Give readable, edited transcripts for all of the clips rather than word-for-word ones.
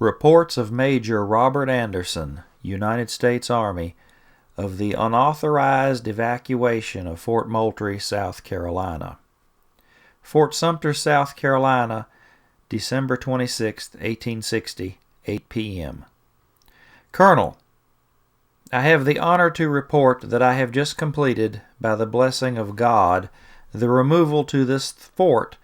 Reports of Major Robert Anderson, United States Army, of the unauthorized evacuation of Fort Moultrie, South Carolina. Fort Sumter, South Carolina, December 26, 1860, 8 p.m. Colonel, I have the honor to report that I have just completed, by the blessing of God, the removal to this fort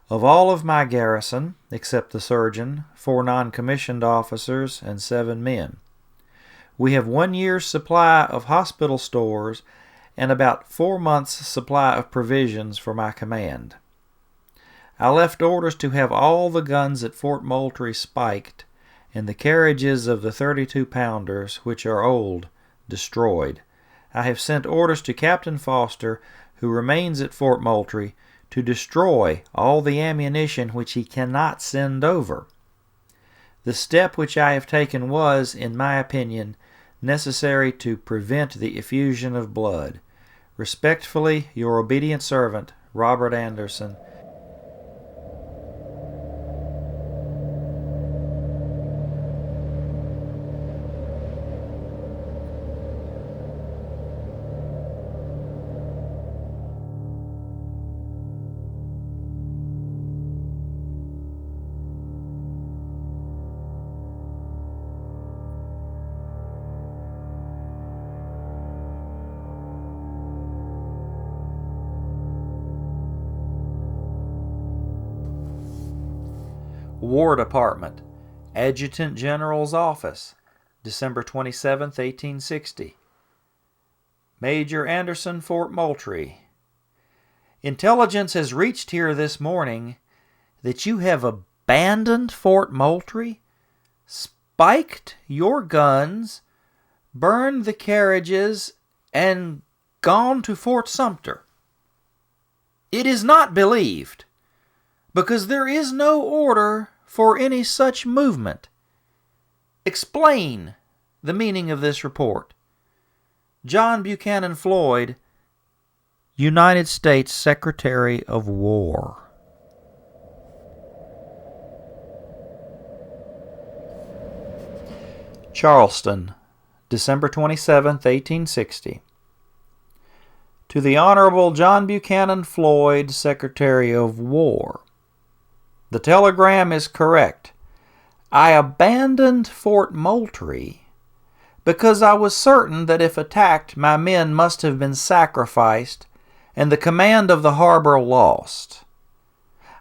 of all of my garrison, except the surgeon, 4 non-commissioned officers, and 7 men. We have 1 year's supply of hospital stores and about 4 months' supply of provisions for my command. I left orders to have all the guns at Fort Moultrie spiked and the carriages of the 32-pounders, which are old, destroyed. I have sent orders to Captain Foster, who remains at Fort Moultrie, to destroy all the ammunition which he cannot send over. The step which I have taken was, in my opinion, necessary to prevent the effusion of blood. Respectfully, your obedient servant, Robert Anderson. War Department, Adjutant General's Office, December 27, 1860. Major Anderson, Fort Moultrie. Intelligence has reached here this morning that you have abandoned Fort Moultrie, spiked your guns, burned the carriages, and gone to Fort Sumter. It is not believed, because there is no order for any such movement. Explain the meaning of this report. John Buchanan Floyd, United States Secretary of War. Charleston, December 27, 1860. To the Honorable John Buchanan Floyd, Secretary of War. The telegram is correct. I abandoned Fort Moultrie because I was certain that if attacked, my men must have been sacrificed and the command of the harbor lost.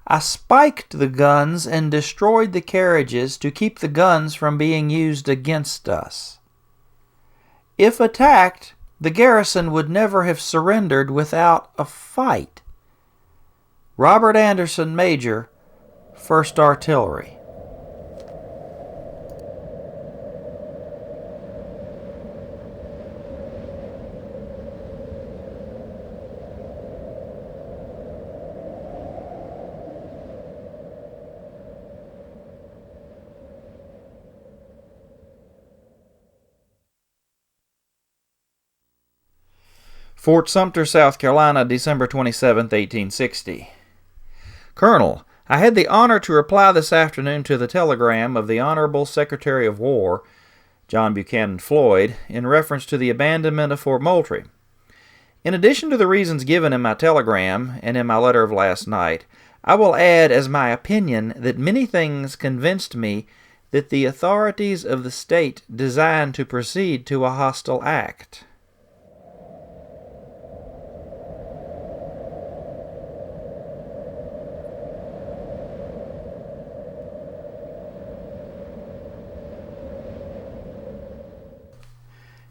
I spiked the guns and destroyed the carriages to keep the guns from being used against us. If attacked, the garrison would never have surrendered without a fight. Robert Anderson, Major, 1st Artillery. Fort Sumter, South Carolina, December 27, 1860. Colonel, I had the honor to reply this afternoon to the telegram of the Honorable Secretary of War, John Buchanan Floyd, in reference to the abandonment of Fort Moultrie. In addition to the reasons given in my telegram and in my letter of last night, I will add as my opinion that many things convinced me that the authorities of the state designed to proceed to a hostile act.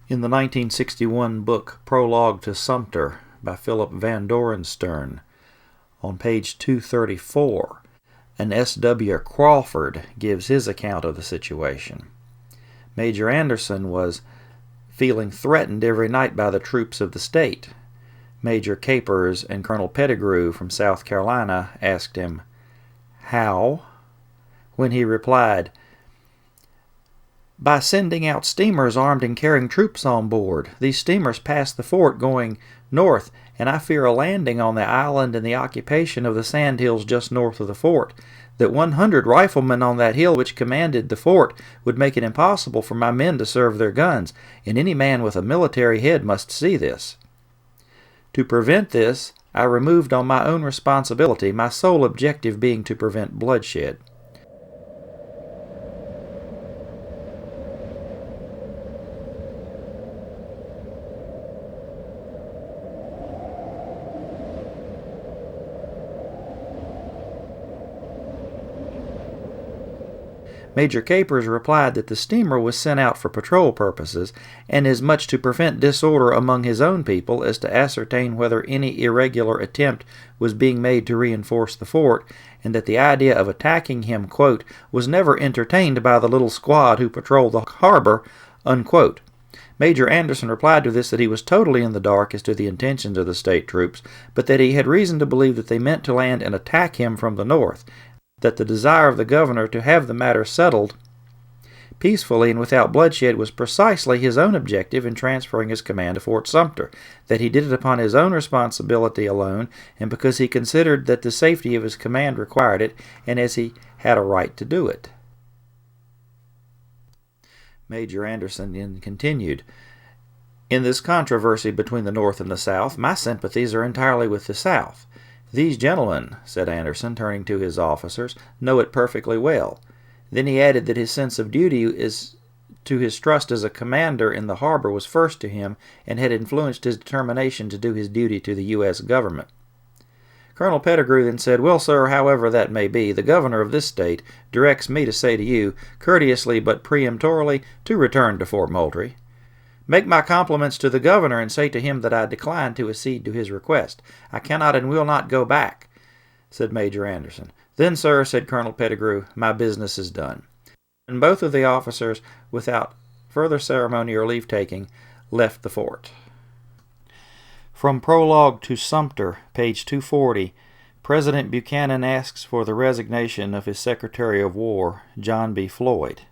In the 1961 book Prologue to Sumter by Philip Van Dorenstern, on page 234, an S.W. Crawford gives his account of the situation. Major Anderson was feeling threatened every night by the troops of the state. Major Capers and Colonel Pettigrew from South Carolina asked him, "How?" when he replied, "By sending out steamers armed and carrying troops on board. These steamers pass the fort going north, and I fear a landing on the island and the occupation of the sandhills just north of the fort. that 100 riflemen on that hill which commanded the fort would make it impossible for my men to serve their guns, and any man with a military head must see this. To prevent this, I removed on my own responsibility, my sole objective being to prevent bloodshed. Major Capers replied that the steamer was sent out for patrol purposes, and as much to prevent disorder among his own people as to ascertain whether any irregular attempt was being made to reinforce the fort, and that the idea of attacking him, quote, was never entertained by the little squad who patrolled the harbor, unquote. Major Anderson replied to this that he was totally in the dark as to the intentions of the state troops, but that he had reason to believe that they meant to land and attack him from the north, that the desire of the governor to have the matter settled peacefully and without bloodshed was precisely his own objective in transferring his command to Fort Sumter, that he did it upon his own responsibility alone, and because he considered that the safety of his command required it, and as he had a right to do it. Major Anderson then continued, "In this controversy between the North and the South, my sympathies are entirely with the South. These gentlemen," said Anderson, turning to his officers, "know it perfectly well." Then he added that his sense of duty is to his trust as a commander in the harbor was first to him, and had influenced his determination to do his duty to the U.S. government. Colonel Pettigrew then said, "Well, sir, however that may be, the governor of this state directs me to say to you, courteously but peremptorily, to return to Fort Moultrie. Make my compliments to the governor and say to him that I decline to accede to his request. I cannot and will not go back," said Major Anderson. "Then, sir," said Colonel Pettigrew, "my business is done." And both of the officers, without further ceremony or leave-taking, left the fort. From Prologue to Sumter, page 240, President Buchanan asks for the resignation of his Secretary of War, John B. Floyd.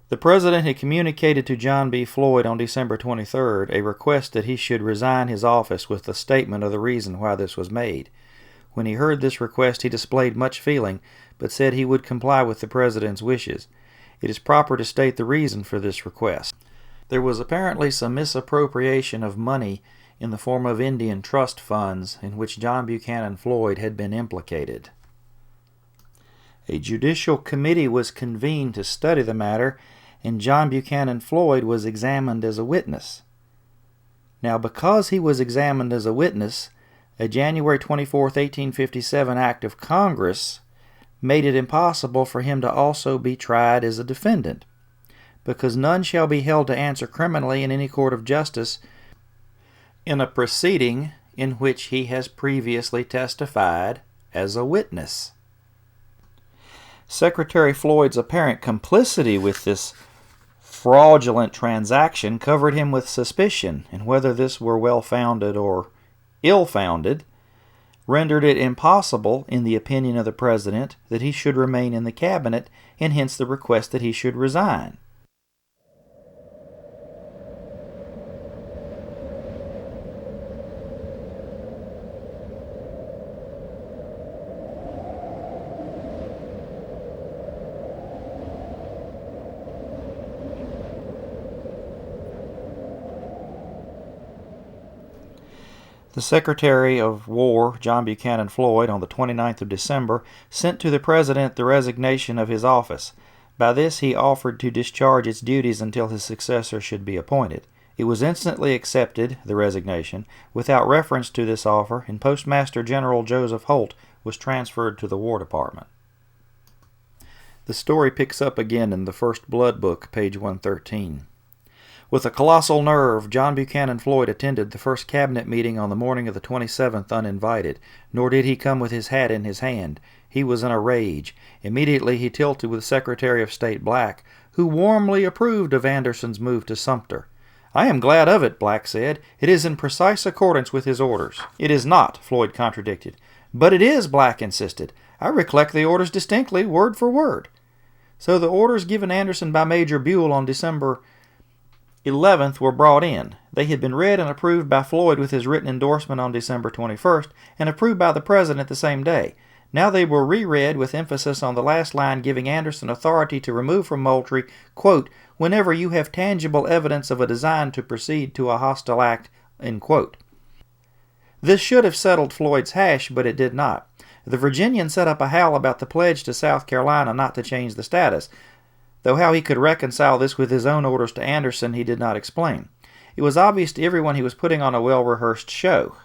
The President had communicated to John B. Floyd on December 23rd a request that he should resign his office with a statement of the reason why this was made. When he heard this request, he displayed much feeling, but said he would comply with the President's wishes. It is proper to state the reason for this request. There was apparently some misappropriation of money in the form of Indian trust funds in which John Buchanan Floyd had been implicated. A judicial committee was convened to study the matter, and John Buchanan Floyd was examined as a witness. Now, because he was examined as a witness, a January 24, 1857 act of Congress made it impossible for him to also be tried as a defendant, because none shall be held to answer criminally in any court of justice in a proceeding in which he has previously testified as a witness. Secretary Floyd's apparent complicity with this fraudulent transaction covered him with suspicion, and whether this were well-founded or ill-founded, rendered it impossible, in the opinion of the President, that he should remain in the cabinet, and hence the request that he should resign. The Secretary of War, John Buchanan Floyd, on the 29th of December, sent to the President the resignation of his office. By this he offered to discharge its duties until his successor should be appointed. It was instantly accepted, the resignation, without reference to this offer, and Postmaster General Joseph Holt was transferred to the War Department. The story picks up again in the First Blood Book, page 113. With a colossal nerve, John Buchanan Floyd attended the first cabinet meeting on the morning of the 27th uninvited, nor did he come with his hat in his hand. He was in a rage. Immediately he tilted with Secretary of State Black, who warmly approved of Anderson's move to Sumter. "I am glad of it," Black said. "It is in precise accordance with his orders." "It is not," Floyd contradicted. "But it is," Black insisted. "I recollect the orders distinctly, word for word." So the orders given Anderson by Major Buell on December 11th were brought in. They had been read and approved by Floyd with his written endorsement on December 21st, and approved by the President the same day. Now they were reread with emphasis on the last line giving Anderson authority to remove from Moultrie, quote, whenever you have tangible evidence of a design to proceed to a hostile act, end quote. This should have settled Floyd's hash, but it did not. The Virginian set up a howl about the pledge to South Carolina not to change the status, though how he could reconcile this with his own orders to Anderson he did not explain. It was obvious to everyone he was putting on a well-rehearsed show.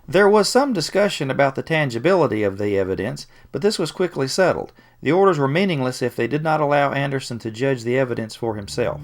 There was some discussion about the tangibility of the evidence, but this was quickly settled. The orders were meaningless if they did not allow Anderson to judge the evidence for himself.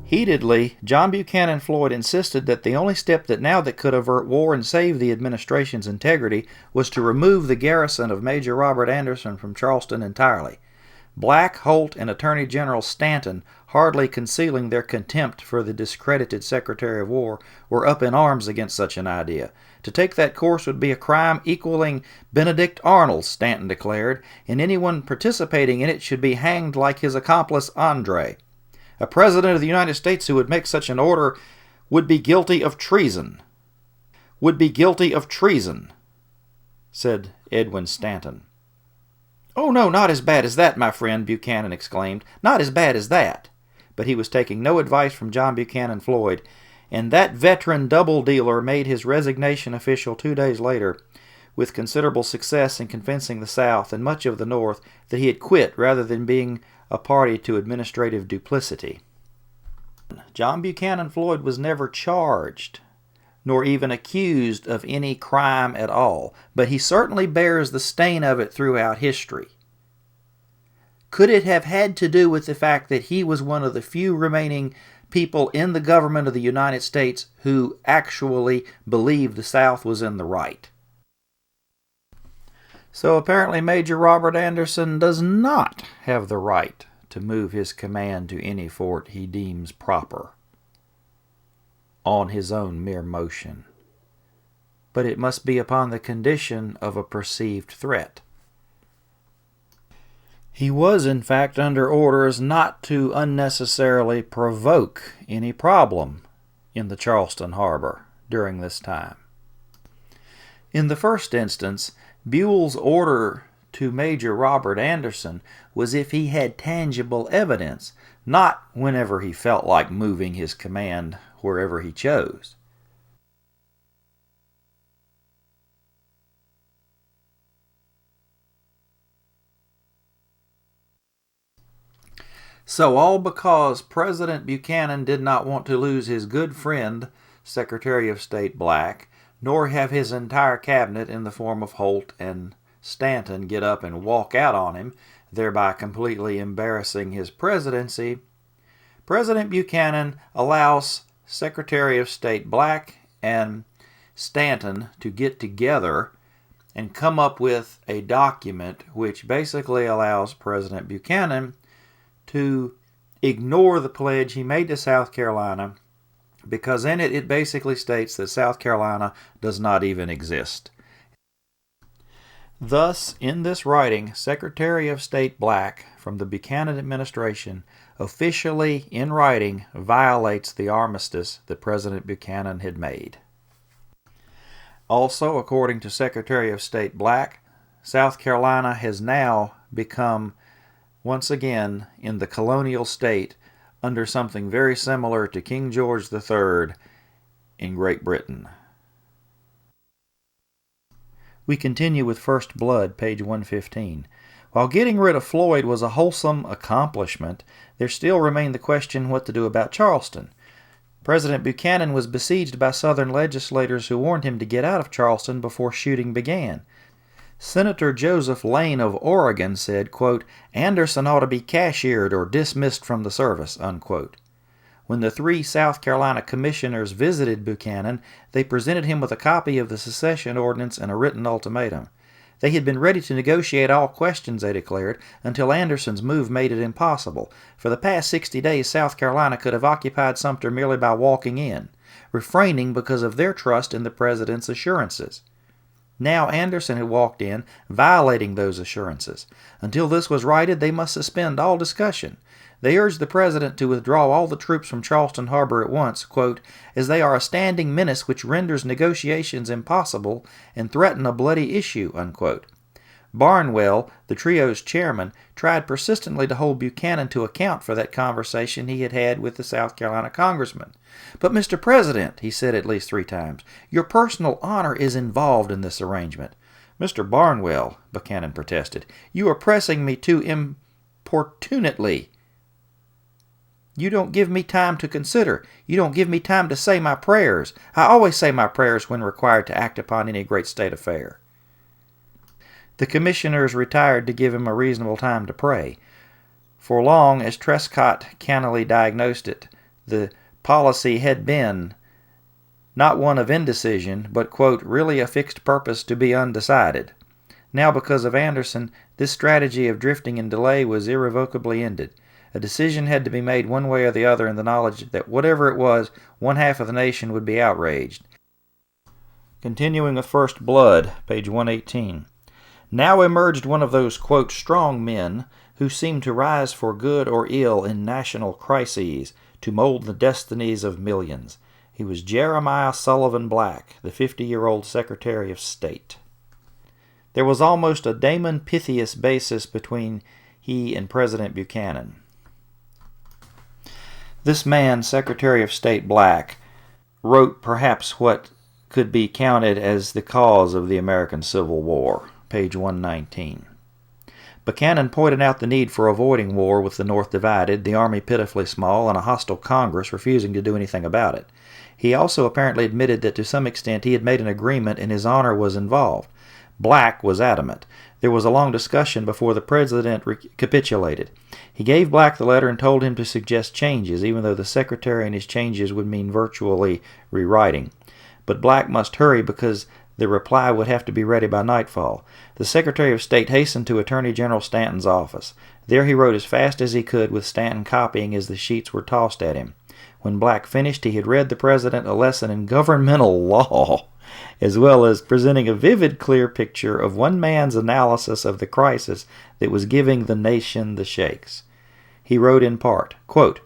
Heatedly, John Buchanan Floyd insisted that the only step that could avert war and save the administration's integrity was to remove the garrison of Major Robert Anderson from Charleston entirely. Black, Holt, and Attorney General Stanton, hardly concealing their contempt for the discredited Secretary of War, were up in arms against such an idea. To take that course would be a crime equaling Benedict Arnold's, Stanton declared, and anyone participating in it should be hanged like his accomplice Andre. A president of the United States who would make such an order would be guilty of treason. Would be guilty of treason, said Edwin Stanton. Oh, no, not as bad as that, my friend, Buchanan exclaimed. Not as bad as that. But he was taking no advice from John Buchanan Floyd, and that veteran double-dealer made his resignation official 2 days later, with considerable success in convincing the South and much of the North that he had quit rather than being a party to administrative duplicity. John Buchanan Floyd was never charged, nor even accused of any crime at all, but he certainly bears the stain of it throughout history. Could it have had to do with the fact that he was one of the few remaining people in the government of the United States who actually believed the South was in the right? So apparently Major Robert Anderson does not have the right to move his command to any fort he deems proper on his own mere motion. But it must be upon the condition of a perceived threat. He was, in fact, under orders not to unnecessarily provoke any problem in the Charleston harbor during this time. In the first instance, Buell's order to Major Robert Anderson was if he had tangible evidence, not whenever he felt like moving his command wherever he chose. So all because President Buchanan did not want to lose his good friend, Secretary of State Black, nor have his entire cabinet in the form of Holt and Stanton get up and walk out on him, thereby completely embarrassing his presidency, President Buchanan allows Secretary of State Black and Stanton to get together and come up with a document which basically allows President Buchanan to ignore the pledge he made to South Carolina, because in it basically states that South Carolina does not even exist. Thus, in this writing, Secretary of State Black from the Buchanan administration officially, in writing, violates the armistice that President Buchanan had made. Also, according to Secretary of State Black, South Carolina has now become, once again, in the colonial state under something very similar to King George III in Great Britain. We continue with First Blood, page 115. While getting rid of Floyd was a wholesome accomplishment, there still remained the question what to do about Charleston. President Buchanan was besieged by Southern legislators who warned him to get out of Charleston before shooting began. Senator Joseph Lane of Oregon said, quote, Anderson ought to be cashiered or dismissed from the service, unquote. When the 3 South Carolina commissioners visited Buchanan, they presented him with a copy of the secession ordinance and a written ultimatum. They had been ready to negotiate all questions, they declared, until Anderson's move made it impossible. For the past 60 days, South Carolina could have occupied Sumter merely by walking in, refraining because of their trust in the President's assurances. Now Anderson had walked in, violating those assurances. Until this was righted, they must suspend all discussion. They urged the President to withdraw all the troops from Charleston Harbor at once, quote, as they are a standing menace which renders negotiations impossible and threaten a bloody issue, unquote. Barnwell, the trio's chairman, tried persistently to hold Buchanan to account for that conversation he had had with the South Carolina congressman. But, Mr. President, he said at least 3 times, your personal honor is involved in this arrangement. Mr. Barnwell, Buchanan protested, you are pressing me too importunately. You don't give me time to consider. You don't give me time to say my prayers. I always say my prayers when required to act upon any great state affair. The commissioners retired to give him a reasonable time to pray. For long, as Trescott cannily diagnosed it, the policy had been not one of indecision, but, quote, really a fixed purpose to be undecided. Now, because of Anderson, this strategy of drifting and delay was irrevocably ended. A decision had to be made one way or the other in the knowledge that whatever it was, one half of the nation would be outraged. Continuing with First Blood, page 118. Now emerged one of those, quote, strong men who seem to rise for good or ill in national crises, to mold the destinies of millions. He was Jeremiah Sullivan Black, the 50-year-old Secretary of State. There was almost a Damon Pythias basis between he and President Buchanan. This man, Secretary of State Black, wrote perhaps what could be counted as the cause of the American Civil War, page 119. Buchanan pointed out the need for avoiding war with the North divided, the Army pitifully small, and a hostile Congress refusing to do anything about it. He also apparently admitted that to some extent he had made an agreement and his honor was involved. Black was adamant. There was a long discussion before the President capitulated. He gave Black the letter and told him to suggest changes, even though the Secretary and his changes would mean virtually rewriting. But Black must hurry because the reply would have to be ready by nightfall. The Secretary of State hastened to Attorney General Stanton's office. There he wrote as fast as he could, with Stanton copying as the sheets were tossed at him. When Black finished, he had read the President a lesson in governmental law, as well as presenting a vivid, clear picture of one man's analysis of the crisis that was giving the nation the shakes. He wrote in part, quote,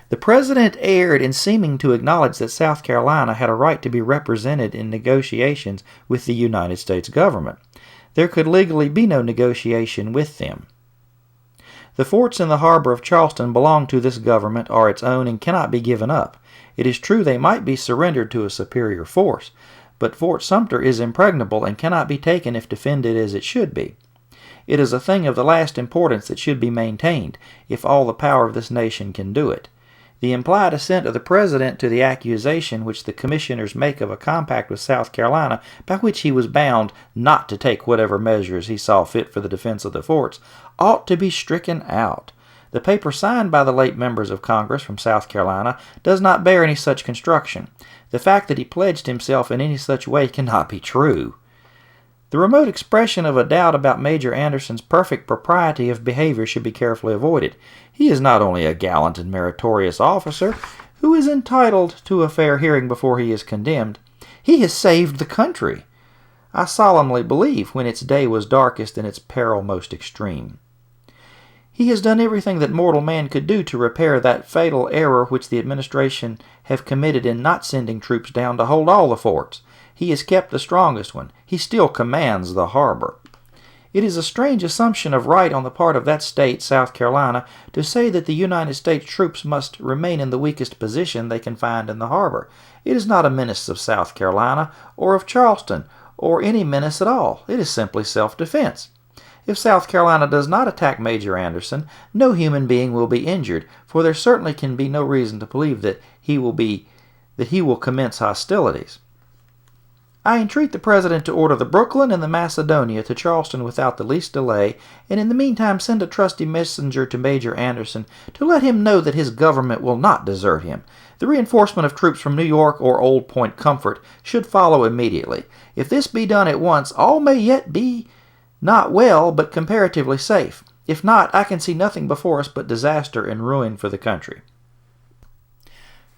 the President erred in seeming to acknowledge that South Carolina had a right to be represented in negotiations with the United States government. There could legally be no negotiation with them. The forts in the harbor of Charleston belong to this government, are its own, and cannot be given up. It is true they might be surrendered to a superior force, but Fort Sumter is impregnable and cannot be taken if defended as it should be. It is a thing of the last importance that should be maintained, if all the power of this nation can do it. The implied assent of the President to the accusation which the commissioners make of a compact with South Carolina, by which he was bound not to take whatever measures he saw fit for the defense of the forts, ought to be stricken out. The paper signed by the late members of Congress from South Carolina does not bear any such construction. The fact that he pledged himself in any such way cannot be true. The remote expression of a doubt about Major Anderson's perfect propriety of behavior should be carefully avoided. He is not only a gallant and meritorious officer, who is entitled to a fair hearing before he is condemned, he has saved the country, I solemnly believe, when its day was darkest and its peril most extreme. He has done everything that mortal man could do to repair that fatal error which the administration have committed in not sending troops down to hold all the forts. He has kept the strongest one. He still commands the harbor. It is a strange assumption of right on the part of that state, South Carolina, to say that the United States troops must remain in the weakest position they can find in the harbor. It is not a menace of South Carolina, or of Charleston, or any menace at all. It is simply self-defense. If South Carolina does not attack Major Anderson, no human being will be injured, for there certainly can be no reason to believe that he will commence hostilities. I entreat the President to order the Brooklyn and the Macedonia to Charleston without the least delay, and in the meantime send a trusty messenger to Major Anderson to let him know that his government will not desert him. The reinforcement of troops from New York or Old Point Comfort should follow immediately. If this be done at once, all may yet be not well, but comparatively safe. If not, I can see nothing before us but disaster and ruin for the country.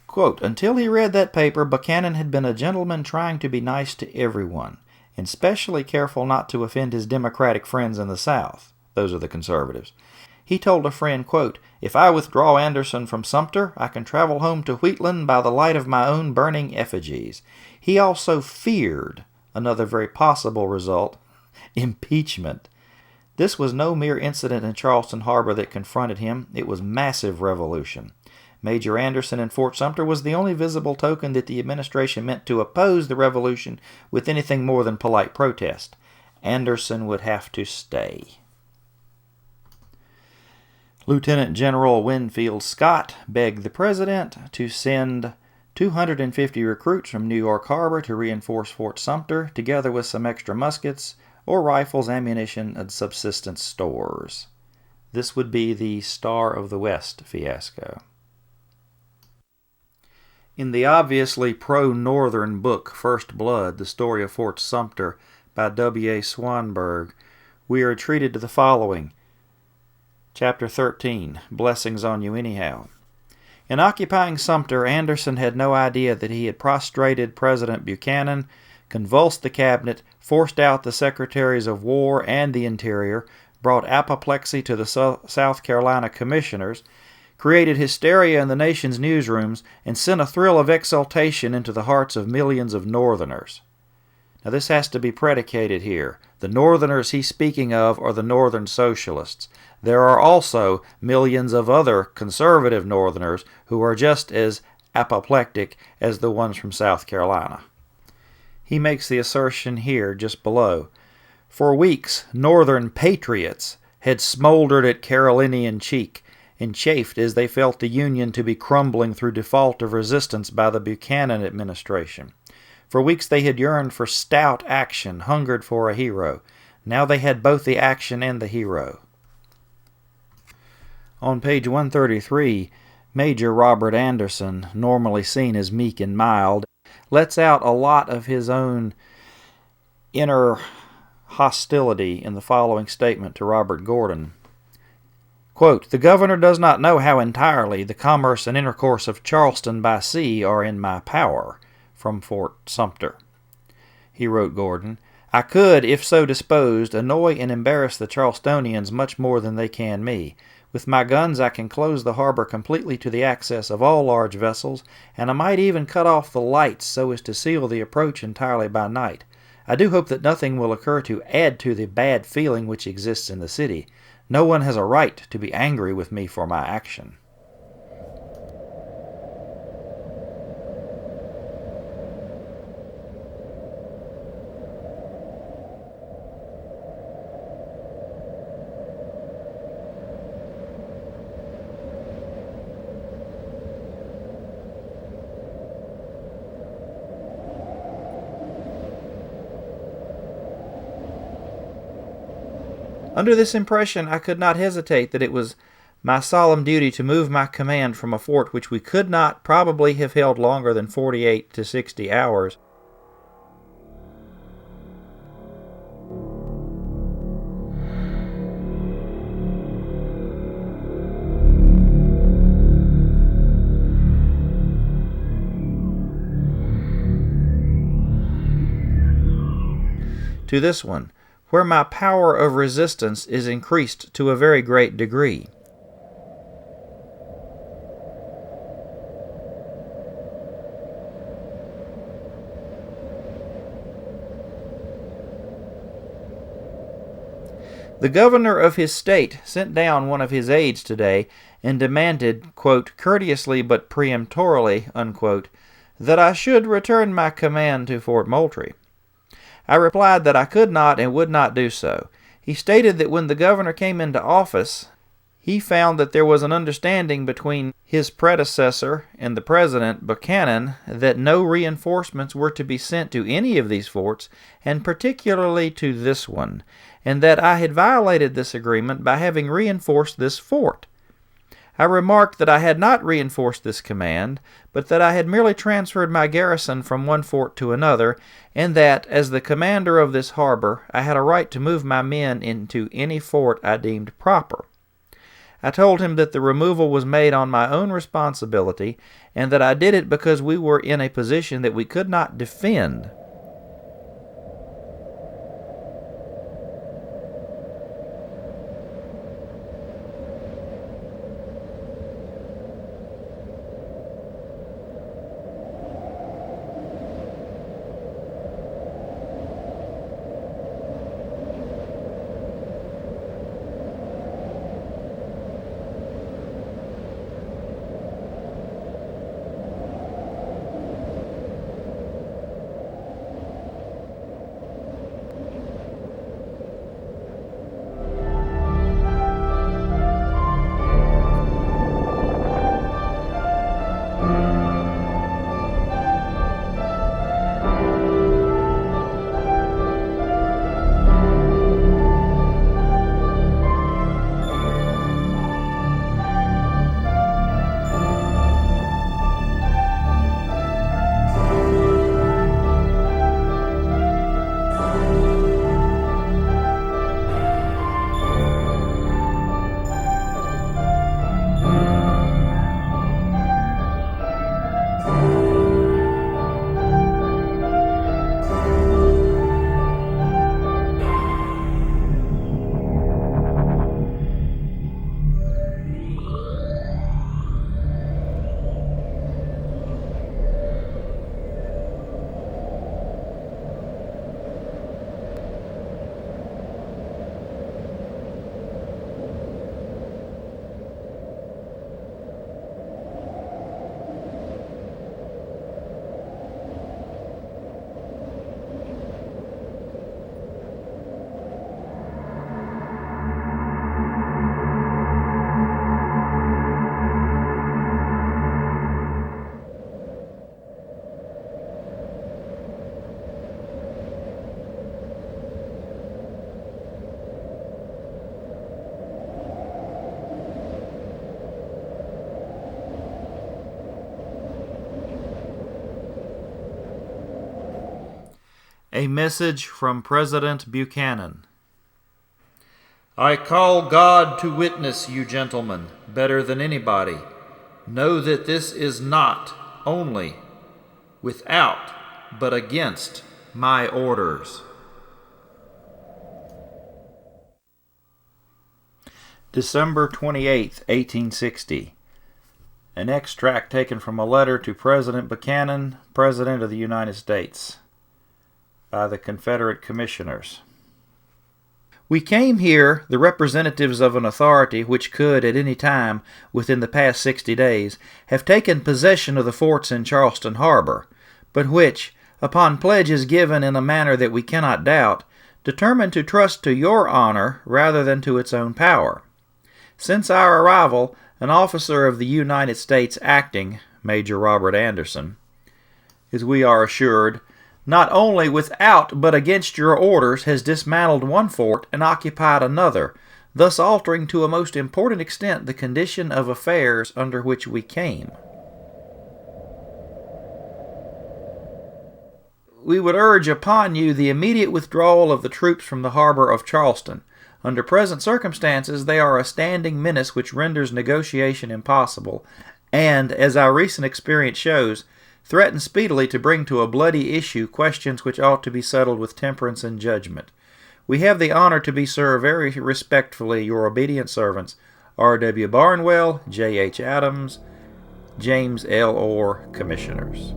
Quote, until he read that paper, Buchanan had been a gentleman trying to be nice to everyone, and specially careful not to offend his Democratic friends in the South. Those are the conservatives. He told a friend, quote, if I withdraw Anderson from Sumter, I can travel home to Wheatland by the light of my own burning effigies. He also feared another very possible result, impeachment. This was no mere incident in Charleston Harbor that confronted him. It was massive revolution. Major Anderson in Fort Sumter was the only visible token that the administration meant to oppose the revolution with anything more than polite protest. Anderson would have to stay. Lieutenant General Winfield Scott begged the President to send 250 recruits from New York Harbor to reinforce Fort Sumter, together with some extra muskets or rifles, ammunition, and subsistence stores. This would be the Star of the West fiasco. In the obviously pro-Northern book First Blood, the story of Fort Sumter by W.A. Swanberg, we are treated to the following. Chapter 13, Blessings on You Anyhow. In occupying Sumter, Anderson had no idea that he had prostrated President Buchanan, convulsed the cabinet, forced out the secretaries of War and the Interior, brought apoplexy to the South Carolina commissioners, created hysteria in the nation's newsrooms, and sent a thrill of exultation into the hearts of millions of Northerners. Now this has to be predicated here. The Northerners he's speaking of are the Northern Socialists. There are also millions of other conservative Northerners who are just as apoplectic as the ones from South Carolina. He makes the assertion here just below. For weeks, Northern patriots had smoldered at Carolinian cheek and chafed as they felt the Union to be crumbling through default of resistance by the Buchanan administration. For weeks they had yearned for stout action, hungered for a hero. Now they had both the action and the hero. On page 133, Major Robert Anderson, normally seen as meek and mild, lets out a lot of his own inner hostility in the following statement to Robert Gordon. Quote, the governor does not know how entirely the commerce and intercourse of Charleston by sea are in my power. From Fort Sumter. He wrote Gordon, I could, if so disposed, annoy and embarrass the Charlestonians much more than they can me. With my guns I can close the harbor completely to the access of all large vessels, and I might even cut off the lights so as to seal the approach entirely by night. I do hope that nothing will occur to add to the bad feeling which exists in the city. No one has a right to be angry with me for my action. Under this impression, I could not hesitate that it was my solemn duty to move my command from a fort which we could not probably have held longer than 48 to 60 hours. To this one, where my power of resistance is increased to a very great degree. The governor of his state sent down one of his aides today and demanded, quote, courteously but peremptorily, unquote, that I should return my command to Fort Moultrie. I replied that I could not and would not do so. He stated that when the governor came into office, he found that there was an understanding between his predecessor and the President, Buchanan, that no reinforcements were to be sent to any of these forts, and particularly to this one, and that I had violated this agreement by having reinforced this fort. I remarked that I had not reinforced this command, but that I had merely transferred my garrison from one fort to another, and that, as the commander of this harbor, I had a right to move my men into any fort I deemed proper. I told him that the removal was made on my own responsibility, and that I did it because we were in a position that we could not defend. A message from President Buchanan. I call God to witness, you gentlemen, better than anybody. Know that this is not only without, but against my orders. December 28, 1860. An extract taken from a letter to President Buchanan, President of the United States, by the Confederate Commissioners. We came here, the representatives of an authority which could, at any time within the past 60 days, have taken possession of the forts in Charleston Harbor, but which, upon pledges given in a manner that we cannot doubt, determined to trust to your honor rather than to its own power. Since our arrival, an officer of the United States acting, Major Robert Anderson, as we are assured, not only without but against your orders has dismantled one fort and occupied another, thus altering to a most important extent the condition of affairs under which we came. We would urge upon you the immediate withdrawal of the troops from the harbor of Charleston. Under present circumstances, they are a standing menace which renders negotiation impossible, and, as our recent experience shows, threaten speedily to bring to a bloody issue questions which ought to be settled with temperance and judgment. We have the honor to be, sir, very respectfully, your obedient servants, R. W. Barnwell, J. H. Adams, James L. Orr, Commissioners.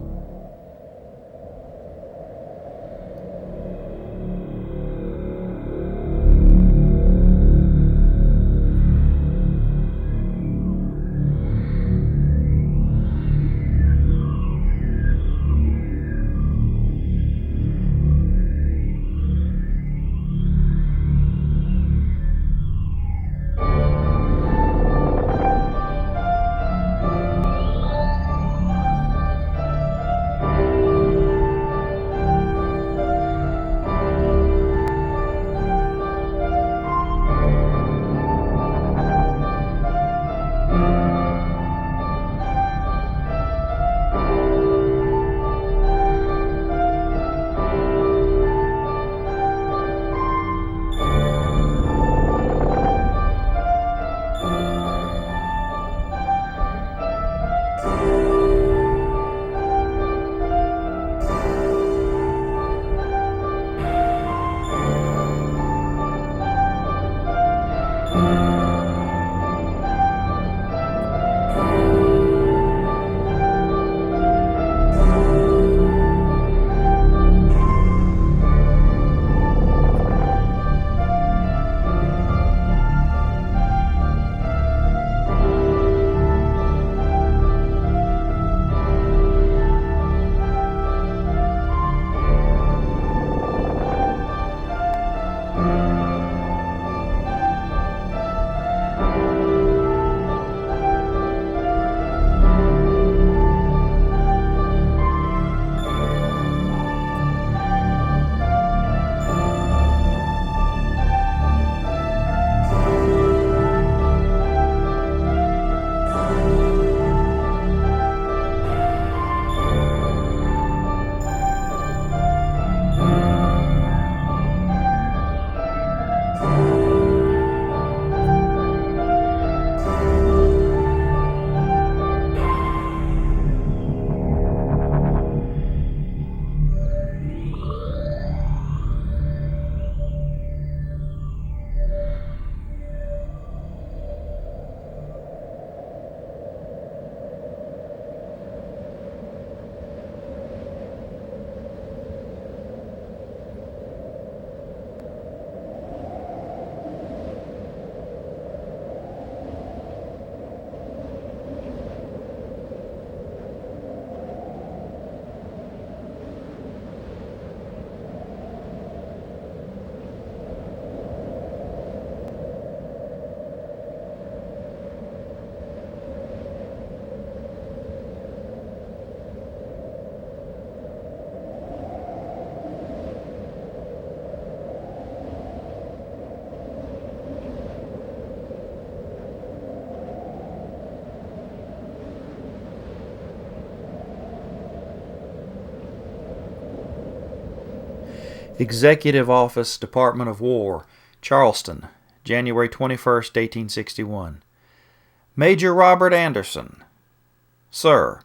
Executive Office, Department of War, Charleston, January 21st, 1861. Major Robert Anderson. Sir,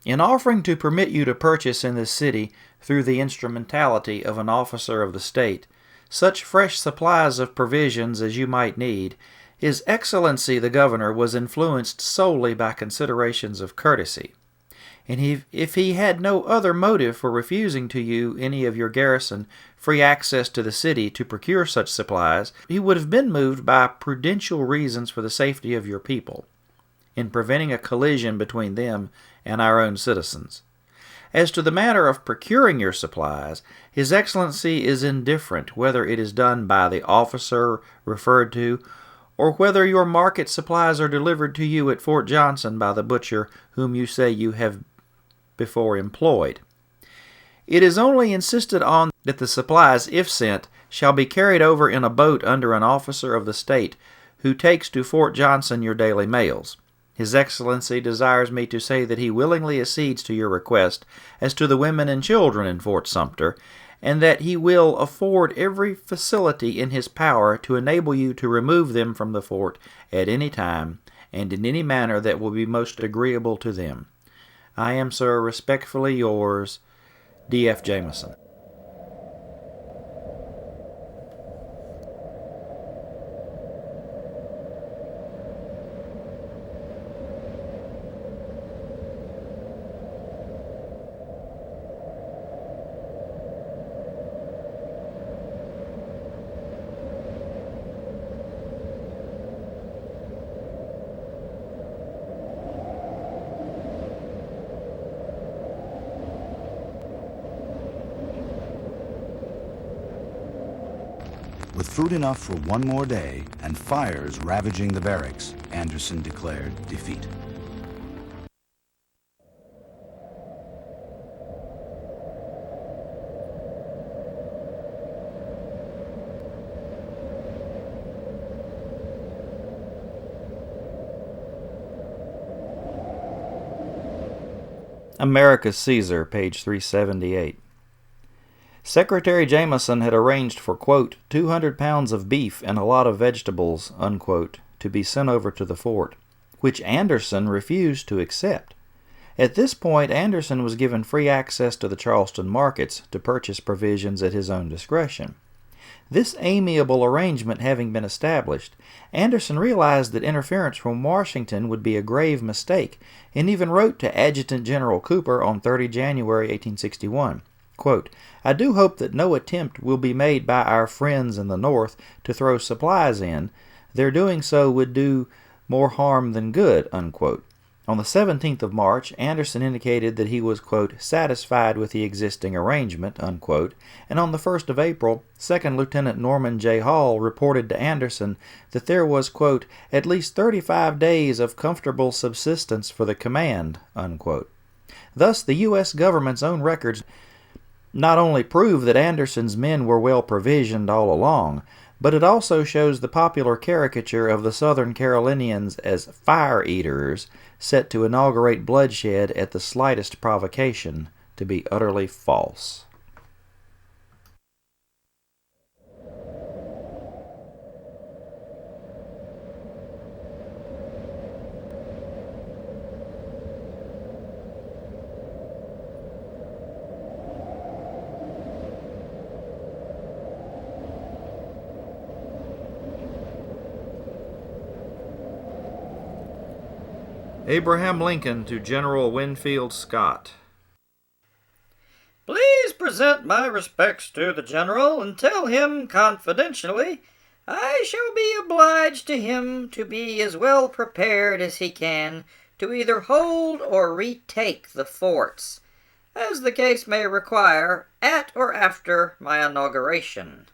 in offering to permit you to purchase in this city, through the instrumentality of an officer of the state, such fresh supplies of provisions as you might need, His Excellency the Governor was influenced solely by considerations of courtesy, and if he had no other motive for refusing to you, any of your garrison, free access to the city to procure such supplies, he would have been moved by prudential reasons for the safety of your people, in preventing a collision between them and our own citizens. As to the matter of procuring your supplies, His Excellency is indifferent whether it is done by the officer referred to, or whether your market supplies are delivered to you at Fort Johnson by the butcher whom you say you have before employed. It is only insisted on that the supplies, if sent, shall be carried over in a boat under an officer of the state, who takes to Fort Johnson your daily mails. His Excellency desires me to say that he willingly accedes to your request as to the women and children in Fort Sumter, and that he will afford every facility in his power to enable you to remove them from the fort at any time, and in any manner that will be most agreeable to them. I am, sir, respectfully yours, D.F. Jameson. With food enough for one more day and fires ravaging the barracks, Anderson declared defeat. America's Caesar, page 378. Secretary Jameson had arranged for, quote, 200 pounds of beef and a lot of vegetables, unquote, to be sent over to the fort, which Anderson refused to accept. At this point, Anderson was given free access to the Charleston markets to purchase provisions at his own discretion. This amiable arrangement having been established, Anderson realized that interference from Washington would be a grave mistake, and even wrote to Adjutant General Cooper on 30 January 1861, quote, I do hope that no attempt will be made by our friends in the North to throw supplies in. Their doing so would do more harm than good, unquote. On the 17th of March, Anderson indicated that he was, quote, satisfied with the existing arrangement, unquote, and on the 1st of April, 2nd Lieutenant Norman J. Hall reported to Anderson that there was, quote, at least 35 days of comfortable subsistence for the command, unquote. Thus, the U.S. government's own records not only prove that Anderson's men were well provisioned all along, but it also shows the popular caricature of the Southern Carolinians as fire-eaters, set to inaugurate bloodshed at the slightest provocation, to be utterly false. Abraham Lincoln to General Winfield Scott. Please present my respects to the General and tell him confidentially I shall be obliged to him to be as well prepared as he can to either hold or retake the forts, as the case may require, at or after my inauguration.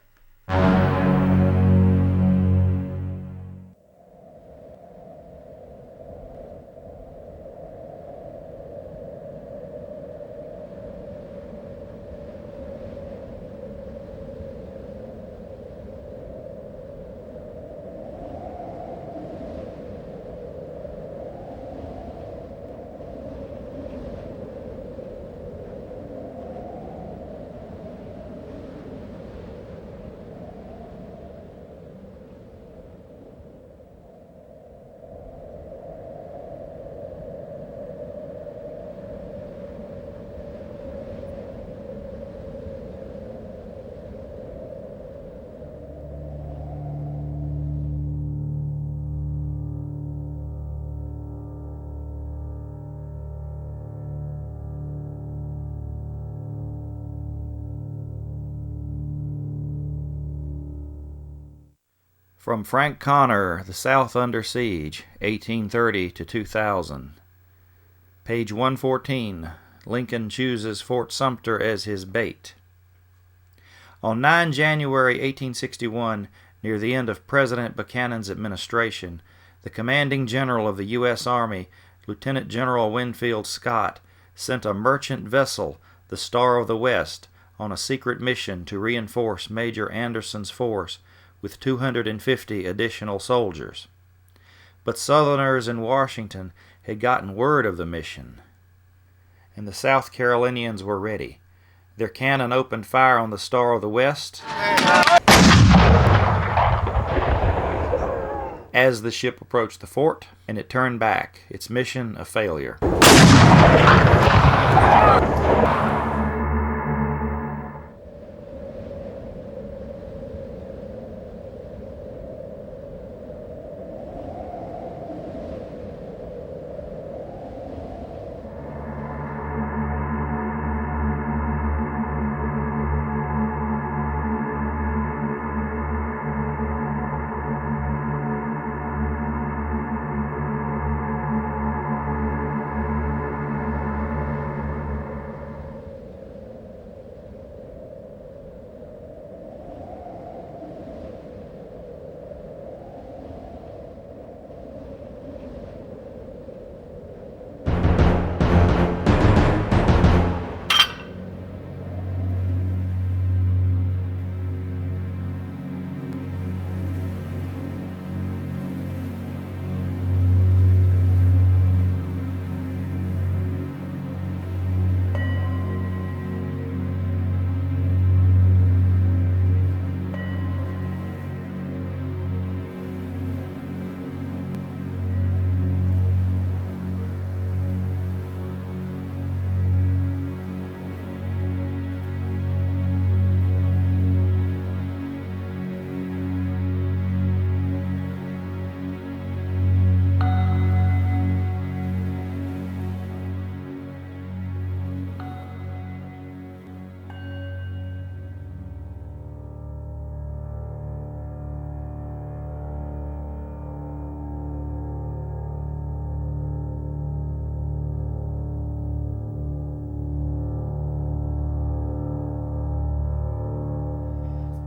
From Frank Connor, The South Under Siege, 1830 to 2000. Page 114. Lincoln chooses Fort Sumter as his bait. On 9 January 1861, near the end of President Buchanan's administration, the commanding general of the U.S. Army, Lieutenant General Winfield Scott, sent a merchant vessel, the Star of the West, on a secret mission to reinforce Major Anderson's force with 250 additional soldiers. But Southerners in Washington had gotten word of the mission, and the South Carolinians were ready. Their cannon opened fire on the Star of the West as the ship approached the fort, and it turned back, its mission a failure.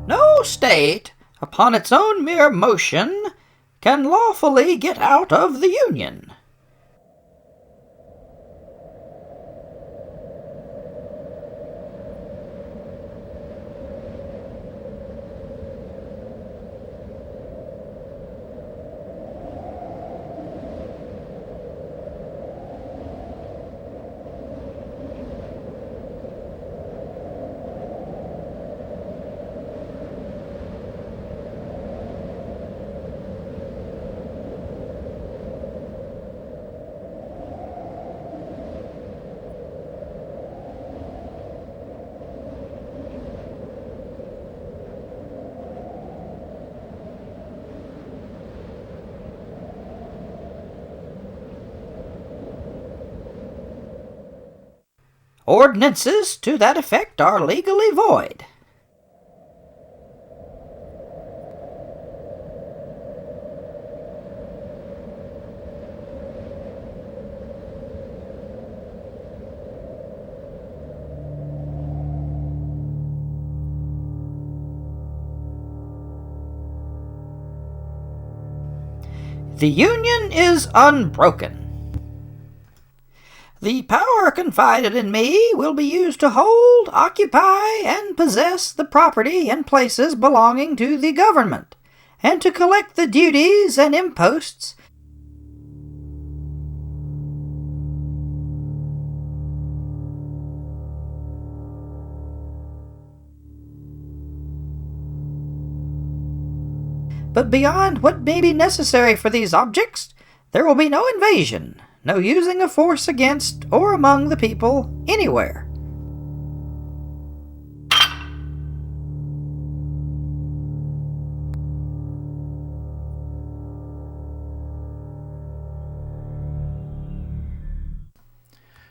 No state, upon its own mere motion, can lawfully get out of the Union. Ordinances to that effect are legally void. The Union is unbroken. The power confided in me will be used to hold, occupy, and possess the property and places belonging to the government, and to collect the duties and imposts but beyond what may be necessary for these objects, there will be no invasion, no using of force against or among the people anywhere.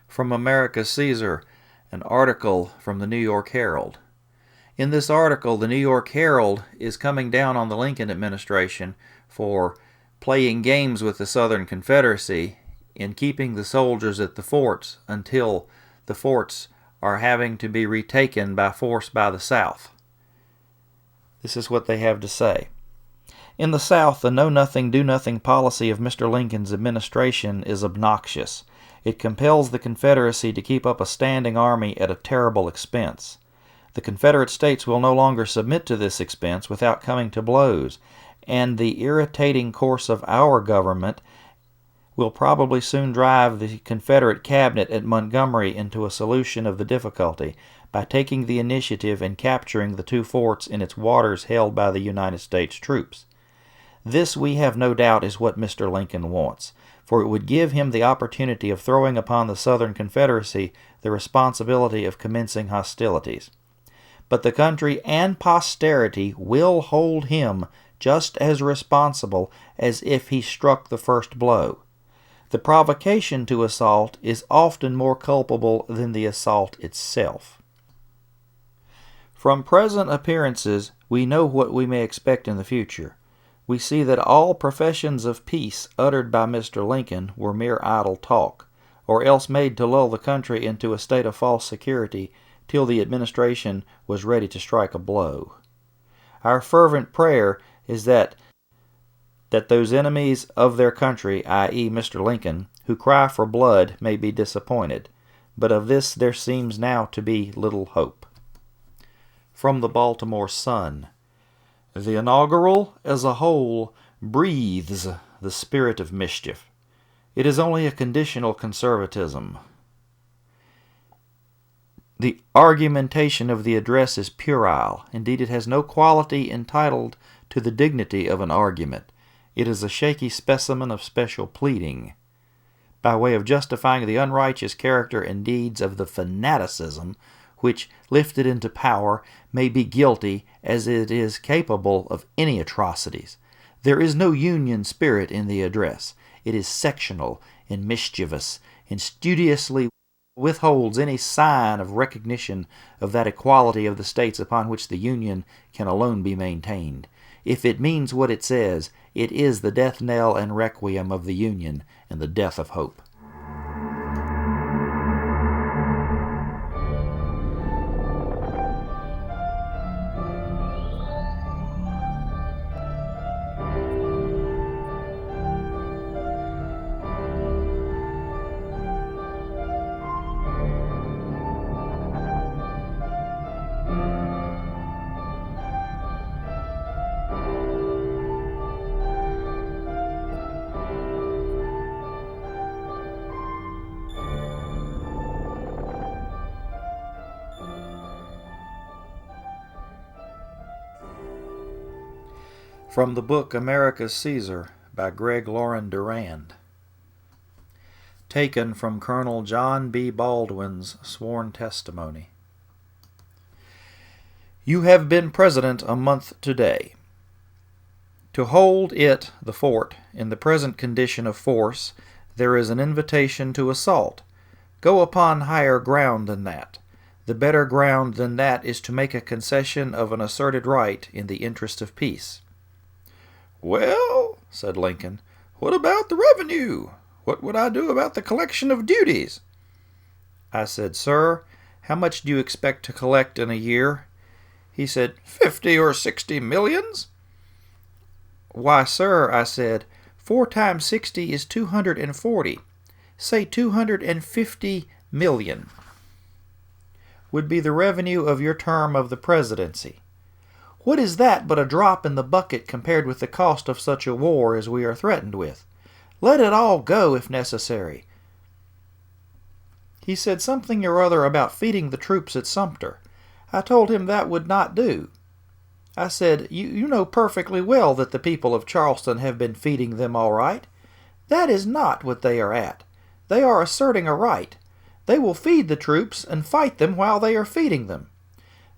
From America Caesar, an article from the New York Herald. In this article, the New York Herald is coming down on the Lincoln administration for playing games with the Southern Confederacy in keeping the soldiers at the forts until the forts are having to be retaken by force by the South. This is what they have to say. In the South, the know-nothing, do-nothing policy of Mr. Lincoln's administration is obnoxious. It compels the Confederacy to keep up a standing army at a terrible expense. The Confederate States will no longer submit to this expense without coming to blows, and the irritating course of our government will probably soon drive the Confederate cabinet at Montgomery into a solution of the difficulty by taking the initiative and capturing the two forts in its waters held by the United States troops. This, we have no doubt, is what Mr. Lincoln wants, for it would give him the opportunity of throwing upon the Southern Confederacy the responsibility of commencing hostilities. But the country and posterity will hold him just as responsible as if he struck the first blow. The provocation to assault is often more culpable than the assault itself. From present appearances, we know what we may expect in the future. We see that all professions of peace uttered by Mr. Lincoln were mere idle talk, or else made to lull the country into a state of false security till the administration was ready to strike a blow. Our fervent prayer is that those enemies of their country, i.e. Mr. Lincoln, who cry for blood, may be disappointed, but of this there seems now to be little hope. From the Baltimore Sun. The inaugural, as a whole, breathes the spirit of mischief. It is only a conditional conservatism. The argumentation of the address is puerile. Indeed, it has no quality entitled to the dignity of an argument. It is a shaky specimen of special pleading, by way of justifying the unrighteous character and deeds of the fanaticism which, lifted into power, may be guilty as it is capable of any atrocities. There is no Union spirit in the address. It is sectional and mischievous, and studiously withholds any sign of recognition of that equality of the states upon which the Union can alone be maintained. If it means what it says, it is the death knell and requiem of the Union and the death of hope. From the book America's Caesar by Greg Lauren Durand. Taken from Colonel John B. Baldwin's sworn testimony. You have been president a month today. To hold it, the fort, in the present condition of force, there is an invitation to assault. Go upon higher ground than that. The better ground than that is to make a concession of an asserted right in the interest of peace. Well, said Lincoln, what about the revenue? What would I do about the collection of duties? I said, Sir, how much do you expect to collect in a year? He said, 50 or 60 millions. Why, sir, I said, 4 times 60 is 240. Say 250 million would be the revenue of your term of the presidency. What is that but a drop in the bucket compared with the cost of such a war as we are threatened with? Let it all go if necessary. He said something or other about feeding the troops at Sumter. I told him that would not do. I said, you know perfectly well that the people of Charleston have been feeding them all right. That is not what they are at. They are asserting a right. They will feed the troops and fight them while they are feeding them.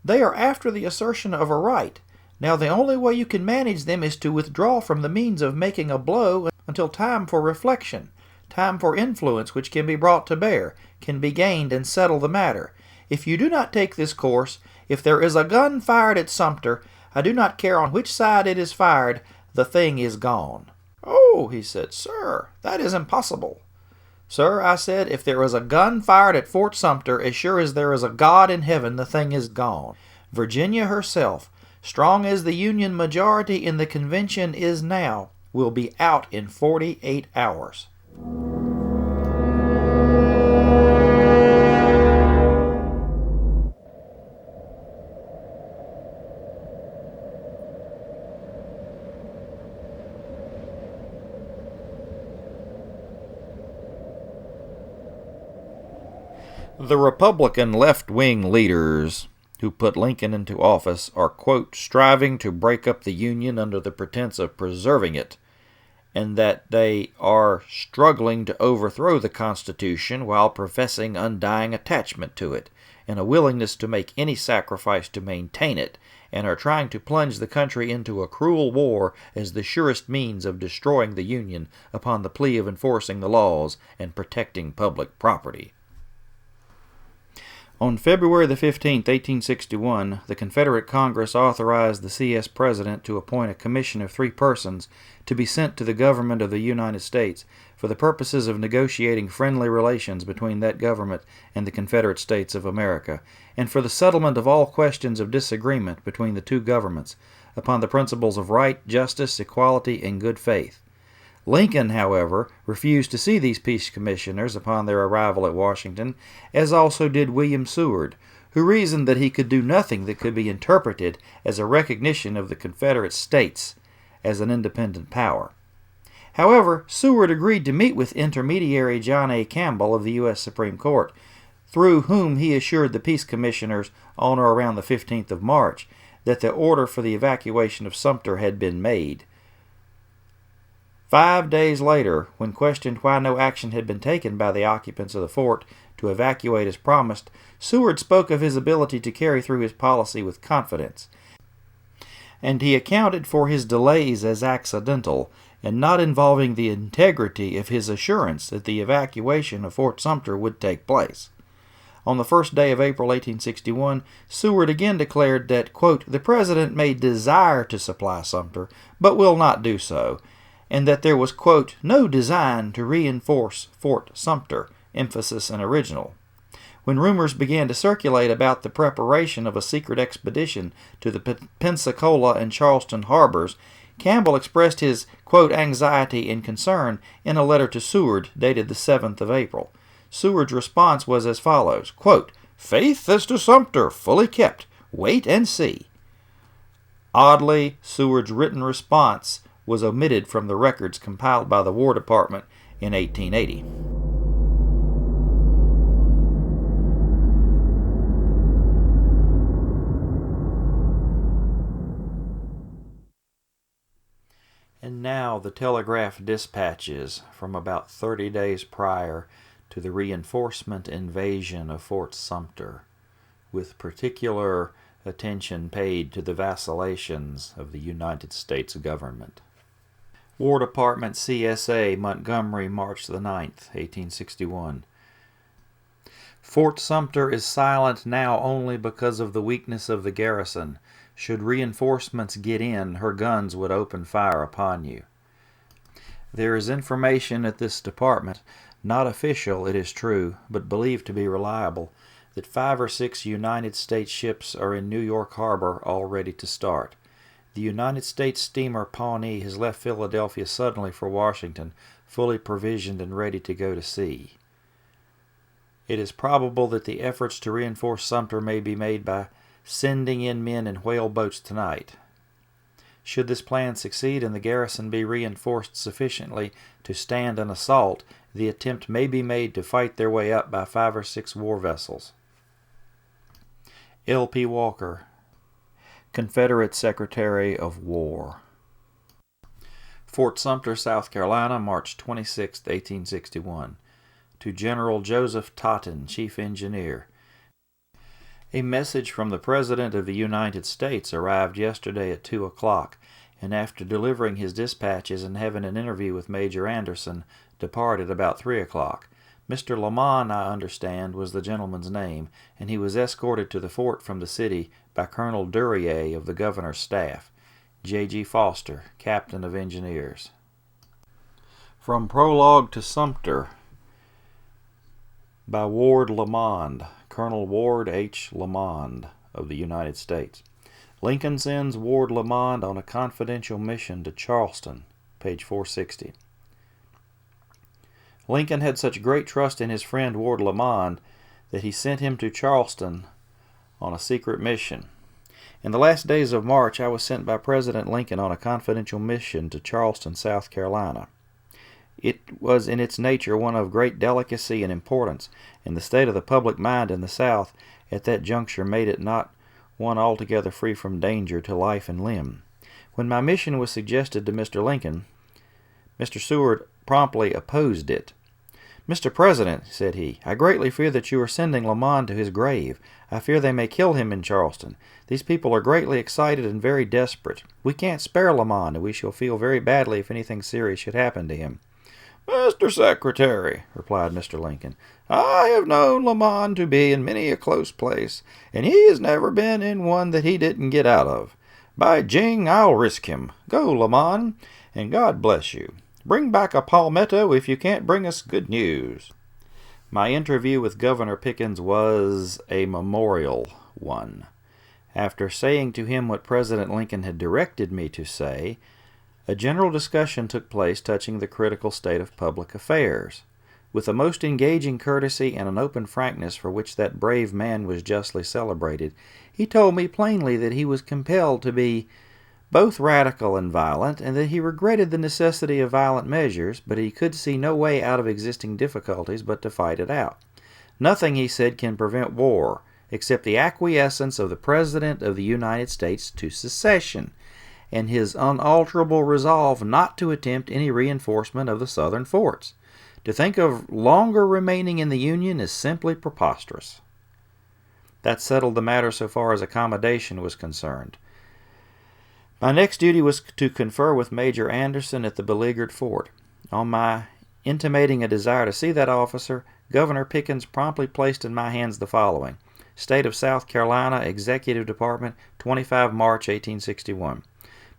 They are after the assertion of a right. Now the only way you can manage them is to withdraw from the means of making a blow until time for reflection, time for influence which can be brought to bear, can be gained and settle the matter. If you do not take this course, if there is a gun fired at Sumter, I do not care on which side it is fired, the thing is gone." "Oh," he said, "sir, that is impossible." "Sir," I said, "if there is a gun fired at Fort Sumter, as sure as there is a God in heaven, the thing is gone. Virginia herself, strong as the Union majority in the convention is now, will be out in 48 hours. The Republican left-wing leaders who put Lincoln into office are, quote, striving to break up the Union under the pretense of preserving it, and that they are struggling to overthrow the Constitution while professing undying attachment to it and a willingness to make any sacrifice to maintain it, and are trying to plunge the country into a cruel war as the surest means of destroying the Union upon the plea of enforcing the laws and protecting public property. On February the 15th, 1861, the Confederate Congress authorized the CS President to appoint a commission of 3 persons to be sent to the government of the United States for the purposes of negotiating friendly relations between that government and the Confederate States of America, and for the settlement of all questions of disagreement between the two governments, upon the principles of right, justice, equality, and good faith. Lincoln, however, refused to see these peace commissioners upon their arrival at Washington, as also did William Seward, who reasoned that he could do nothing that could be interpreted as a recognition of the Confederate States as an independent power. However, Seward agreed to meet with intermediary John A. Campbell of the U.S. Supreme Court, through whom he assured the peace commissioners on or around the 15th of March that the order for the evacuation of Sumter had been made. 5 days later, when questioned why no action had been taken by the occupants of the fort to evacuate as promised, Seward spoke of his ability to carry through his policy with confidence, and he accounted for his delays as accidental and not involving the integrity of his assurance that the evacuation of Fort Sumter would take place. On the first day of April 1861, Seward again declared that, quote, the President may desire to supply Sumter, but will not do so, and that there was, quote, no design to reinforce Fort Sumter, emphasis and original. When rumors began to circulate about the preparation of a secret expedition to the Pensacola and Charleston harbors, Campbell expressed his, quote, anxiety and concern in a letter to Seward dated the 7th of April. Seward's response was as follows, quote, faith as to Sumter fully kept. Wait and see. Oddly, Seward's written response was omitted from the records compiled by the War Department in 1880. And now the telegraph dispatches from about 30 days prior to the reinforcement invasion of Fort Sumter, with particular attention paid to the vacillations of the United States government. War Department CSA, Montgomery, March the 9th, 1861. Fort Sumter is silent now only because of the weakness of the garrison. Should reinforcements get in, her guns would open fire upon you. There is information at this department, not official, it is true, but believed to be reliable, that 5 or 6 United States ships are in New York Harbor all ready to start. The United States steamer Pawnee has left Philadelphia suddenly for Washington, fully provisioned and ready to go to sea. It is probable that the efforts to reinforce Sumter may be made by sending in men in whale boats tonight. Should this plan succeed and the garrison be reinforced sufficiently to stand an assault, the attempt may be made to fight their way up by 5 or 6 war vessels. L.P. Walker, Confederate Secretary of War. Fort Sumter, South Carolina, March 26, 1861. To General Joseph Totten, Chief Engineer. A message from the President of the United States arrived yesterday at 2 o'clock, and after delivering his dispatches and having an interview with Major Anderson, departed about 3 o'clock. Mr. Lamon, I understand, was the gentleman's name, and he was escorted to the fort from the city by Colonel Duryea of the governor's staff. J.G. Foster, Captain of Engineers. From Prologue to Sumter by Ward Lamond, Colonel Ward H. Lamond of the United States. Lincoln sends Ward Lamond on a confidential mission to Charleston, page 460. Lincoln had such great trust in his friend Ward Lamond that he sent him to Charleston on a secret mission. In the last days of March, I was sent by President Lincoln on a confidential mission to Charleston, South Carolina. It was in its nature one of great delicacy and importance, and the state of the public mind in the South at that juncture made it not one altogether free from danger to life and limb. When my mission was suggested to Mr. Lincoln, Mr. Seward promptly opposed it. "Mr. President," said he, "I greatly fear that you are sending Lamond to his grave. I fear they may kill him in Charleston. These people are greatly excited and very desperate. We can't spare Lamond, and we shall feel very badly if anything serious should happen to him." "Mr. Secretary," replied Mr. Lincoln, "I have known Lamond to be in many a close place, and he has never been in one that he didn't get out of. By jing, I'll risk him. Go, Lamond, and God bless you. Bring back a palmetto if you can't bring us good news." My interview with Governor Pickens was a memorial one. After saying to him what President Lincoln had directed me to say, a general discussion took place touching the critical state of public affairs. With a most engaging courtesy and an open frankness for which that brave man was justly celebrated, he told me plainly that he was compelled to be both radical and violent, and that he regretted the necessity of violent measures, but he could see no way out of existing difficulties but to fight it out. Nothing, he said, can prevent war, except the acquiescence of the President of the United States to secession, and his unalterable resolve not to attempt any reinforcement of the Southern forts. To think of longer remaining in the Union is simply preposterous. That settled the matter so far as accommodation was concerned. My next duty was to confer with Major Anderson at the beleaguered fort. On my intimating a desire to see that officer, Governor Pickens promptly placed in my hands the following: State of South Carolina, Executive Department, 25 March 1861.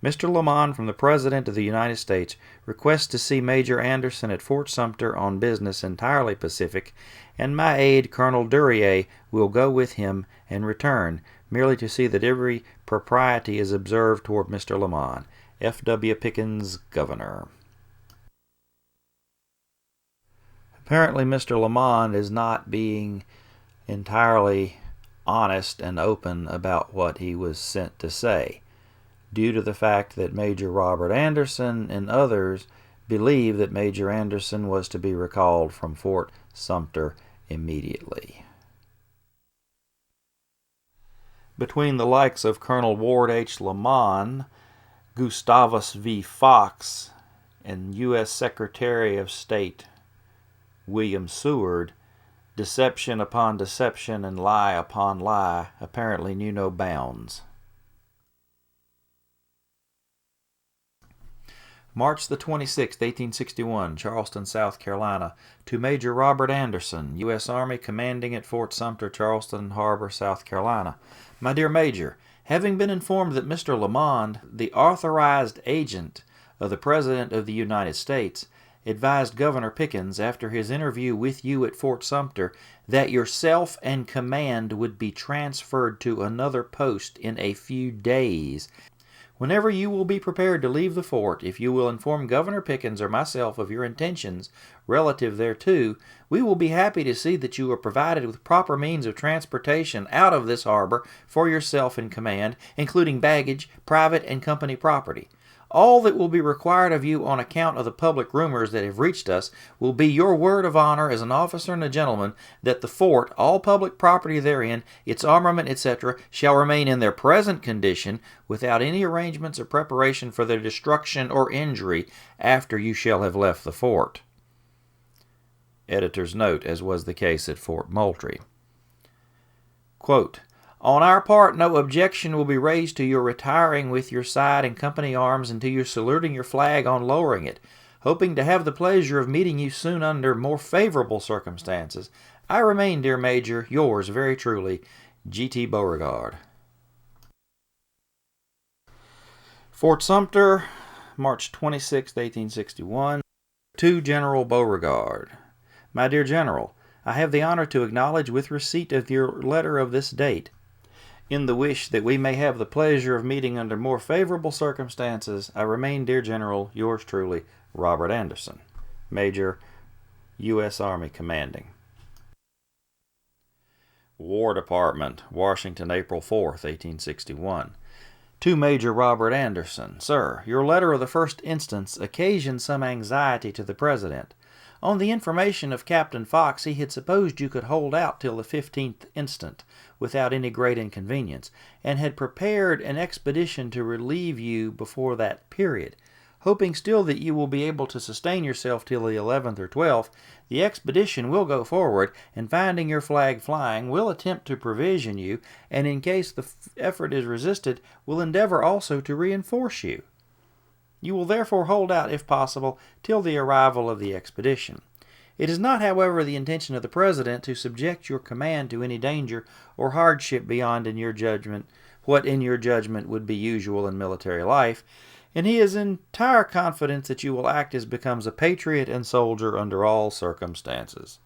Mr. Lamond, from the President of the United States, requests to see Major Anderson at Fort Sumter on business entirely pacific, and my aide, Colonel Duryea, will go with him and return, merely to see that every propriety is observed toward Mr. Lamond. F. W. Pickens, Governor. Apparently Mr. Lamond is not being entirely honest and open about what he was sent to say, due to the fact that Major Robert Anderson and others believe that Major Anderson was to be recalled from Fort Sumter immediately. Between the likes of Colonel Ward H. Lamond, Gustavus V. Fox, and U.S. Secretary of State William Seward, deception upon deception and lie upon lie apparently knew no bounds. March the 26th, 1861, Charleston, South Carolina, to Major Robert Anderson, U.S. Army, commanding at Fort Sumter, Charleston Harbor, South Carolina. My dear Major, having been informed that Mr. Lamond, the authorized agent of the President of the United States, advised Governor Pickens, after his interview with you at Fort Sumter, that yourself and command would be transferred to another post in a few days. Whenever you will be prepared to leave the fort, if you will inform Governor Pickens or myself of your intentions relative thereto, we will be happy to see that you are provided with proper means of transportation out of this harbor for yourself and command, including baggage, private and company property. All that will be required of you on account of the public rumors that have reached us will be your word of honor as an officer and a gentleman that the fort, all public property therein, its armament, etc., shall remain in their present condition without any arrangements or preparation for their destruction or injury after you shall have left the fort. Editor's note, as was the case at Fort Moultrie. Quote, on our part, no objection will be raised to your retiring with your side and company arms and to your saluting your flag on lowering it. hoping to have the pleasure of meeting you soon under more favorable circumstances, I remain, dear Major, yours very truly, G.T. Beauregard. Fort Sumter, March 26, 1861. To General Beauregard. My dear General, I have the honor to acknowledge with receipt of your letter of this date, in the wish that we may have the pleasure of meeting under more favorable circumstances, I remain, dear General, yours truly, Robert Anderson, Major, U.S. Army Commanding. War Department, Washington, April 4th, 1861. To Major Robert Anderson, Sir, your letter of the 1st instance occasioned some anxiety to the President. On the information of Captain Fox, he had supposed you could hold out till the 15th instant, without any great inconvenience, and had prepared an expedition to relieve you before that period. Hoping still that you will be able to sustain yourself till the 11th or 12th, the expedition will go forward, and finding your flag flying, will attempt to provision you, and in case the effort is resisted, will endeavor also to reinforce you. You will therefore hold out, if possible, till the arrival of the expedition. It is not, however, the intention of the President to subject your command to any danger or hardship beyond what in your judgment would be usual in military life, and he is in entire confidence that you will act as becomes a patriot and soldier under all circumstances.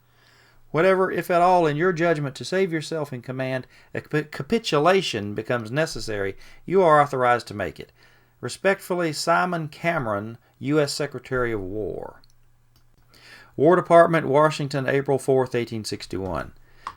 Whatever, if at all, in your judgment to save yourself in command, a capitulation becomes necessary, you are authorized to make it. Respectfully, Simon Cameron, U.S. Secretary of War. War Department, Washington, April 4th, 1861.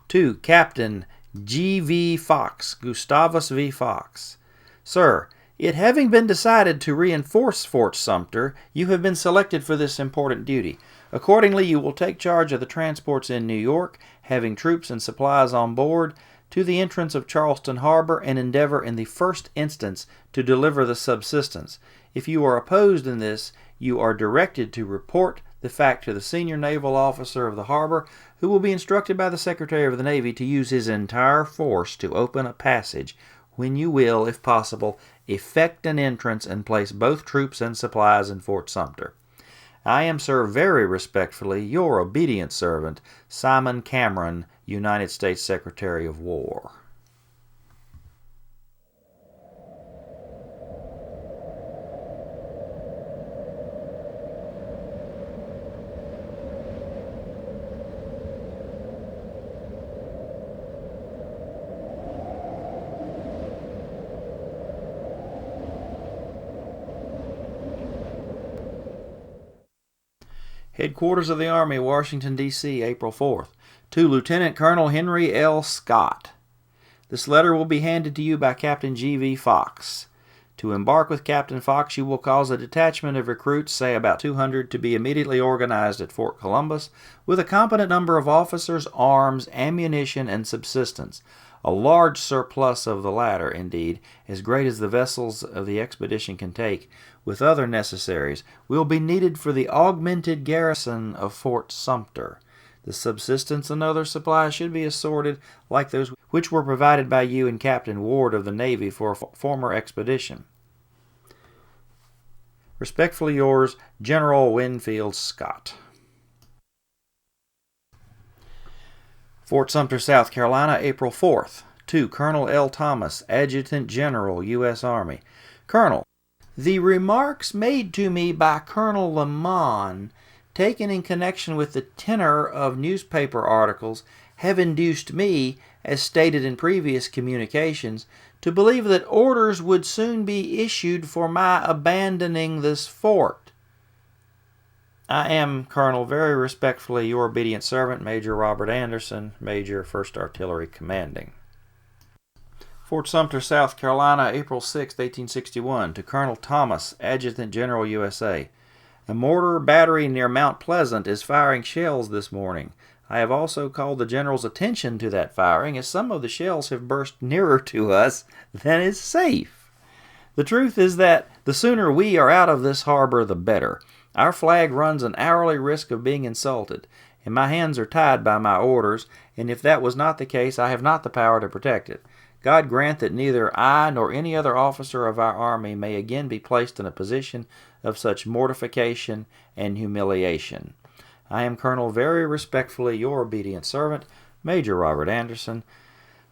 To Captain G.V. Fox, Gustavus V. Fox. Sir, it having been decided to reinforce Fort Sumter, you have been selected for this important duty. Accordingly, you will take charge of the transports in New York, having troops and supplies on board, to the entrance of Charleston Harbor, and endeavor in the first instance to deliver the subsistence. If you are opposed in this, you are directed to report the fact to the senior naval officer of the harbor, who will be instructed by the Secretary of the Navy to use his entire force to open a passage, when you will, if possible, effect an entrance and place both troops and supplies in Fort Sumter. I am, sir, very respectfully, your obedient servant, Simon Cameron, United States Secretary of War. Headquarters of the Army, Washington, D.C., April 4th. To Lieutenant Colonel Henry L. Scott. This letter will be handed to you by Captain G.V. Fox. To embark with Captain Fox, you will cause a detachment of recruits, say about 200, to be immediately organized at Fort Columbus, with a competent number of officers, arms, ammunition, and subsistence. A large surplus of the latter, indeed, as great as the vessels of the expedition can take, with other necessaries, will be needed for the augmented garrison of Fort Sumter. The subsistence and other supplies should be assorted like those which were provided by you and Captain Ward of the Navy for a former expedition. Respectfully yours, General Winfield Scott. Fort Sumter, South Carolina, April 4th. To Colonel L. Thomas, Adjutant General, U.S. Army. Colonel, the remarks made to me by Colonel Lamon, taken in connection with the tenor of newspaper articles, have induced me, as stated in previous communications, to believe that orders would soon be issued for my abandoning this fort. I am, Colonel, very respectfully your obedient servant, Major Robert Anderson, Major, 1st Artillery Commanding. Fort Sumter, South Carolina, April 6, 1861. To Colonel Thomas, Adjutant General, USA. A mortar battery near Mount Pleasant is firing shells this morning. I have also called the General's attention to that firing, as some of the shells have burst nearer to us than is safe. The truth is that the sooner we are out of this harbor, the better. Our flag runs an hourly risk of being insulted, and my hands are tied by my orders, and if that was not the case, I have not the power to protect it. God grant that neither I nor any other officer of our army may again be placed in a position of such mortification and humiliation. I am, Colonel, very respectfully your obedient servant, Major Robert Anderson,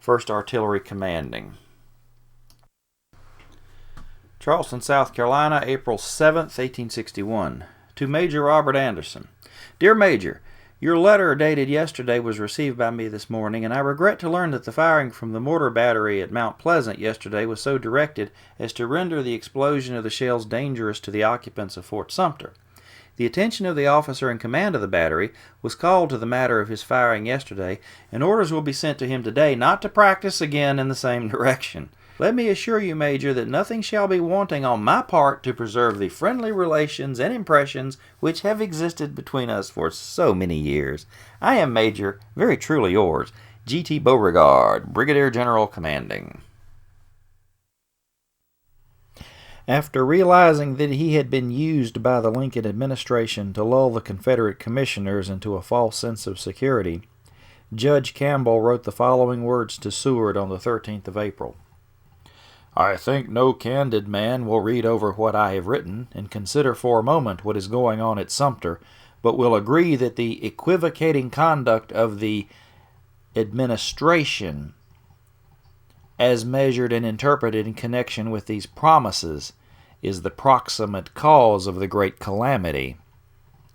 1st Artillery Commanding. Charleston, South Carolina, April 7th, 1861. To Major Robert Anderson. Dear Major, your letter dated yesterday was received by me this morning, and I regret to learn that the firing from the mortar battery at Mount Pleasant yesterday was so directed as to render the explosion of the shells dangerous to the occupants of Fort Sumter. The attention of the officer in command of the battery was called to the matter of his firing yesterday, and orders will be sent to him today not to practice again in the same direction. Let me assure you, Major, that nothing shall be wanting on my part to preserve the friendly relations and impressions which have existed between us for so many years. I am, Major, very truly yours, G.T. Beauregard, Brigadier General Commanding. After realizing that he had been used by the Lincoln administration to lull the Confederate commissioners into a false sense of security, Judge Campbell wrote the following words to Seward on the 13th of April. I think no candid man will read over what I have written and consider for a moment what is going on at Sumter, but will agree that the equivocating conduct of the administration, as measured and interpreted in connection with these promises, is the proximate cause of the great calamity.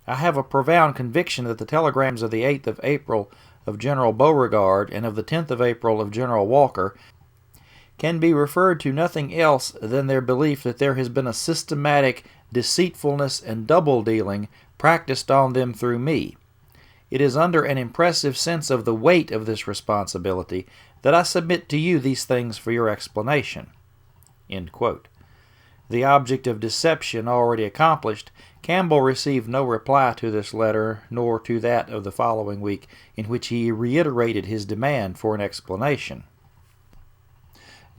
I have a profound conviction that the telegrams of the 8th of April of General Beauregard and of the 10th of April of General Walker can be referred to nothing else than their belief that there has been a systematic deceitfulness and double-dealing practiced on them through me. It is under an impressive sense of the weight of this responsibility that I submit to you these things for your explanation. End quote. The object of deception already accomplished, Campbell received no reply to this letter nor to that of the following week, in which he reiterated his demand for an explanation.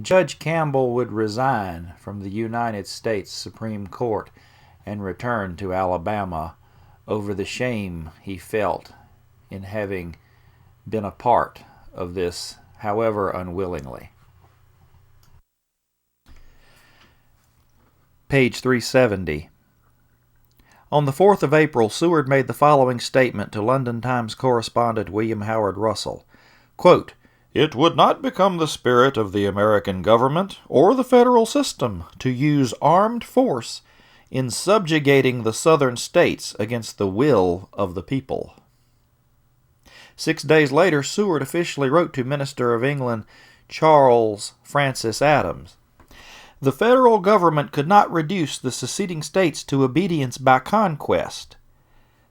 Judge Campbell would resign from the United States Supreme Court and return to Alabama over the shame he felt in having been a part of this, however unwillingly. Page 370. On the 4th of April, Seward made the following statement to London Times correspondent William Howard Russell. Quote, It would not become the spirit of the American government or the federal system to use armed force in subjugating the Southern states against the will of the people. 6 days later, Seward officially wrote to Minister of England Charles Francis Adams, The federal government could not reduce the seceding states to obedience by conquest.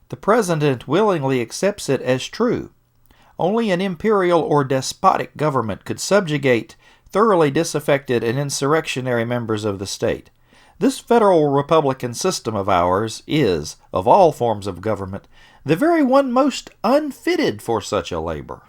The President willingly accepts it as true. Only an imperial or despotic government could subjugate thoroughly disaffected and insurrectionary members of the state. This federal republican system of ours is, of all forms of government, the very one most unfitted for such a labor.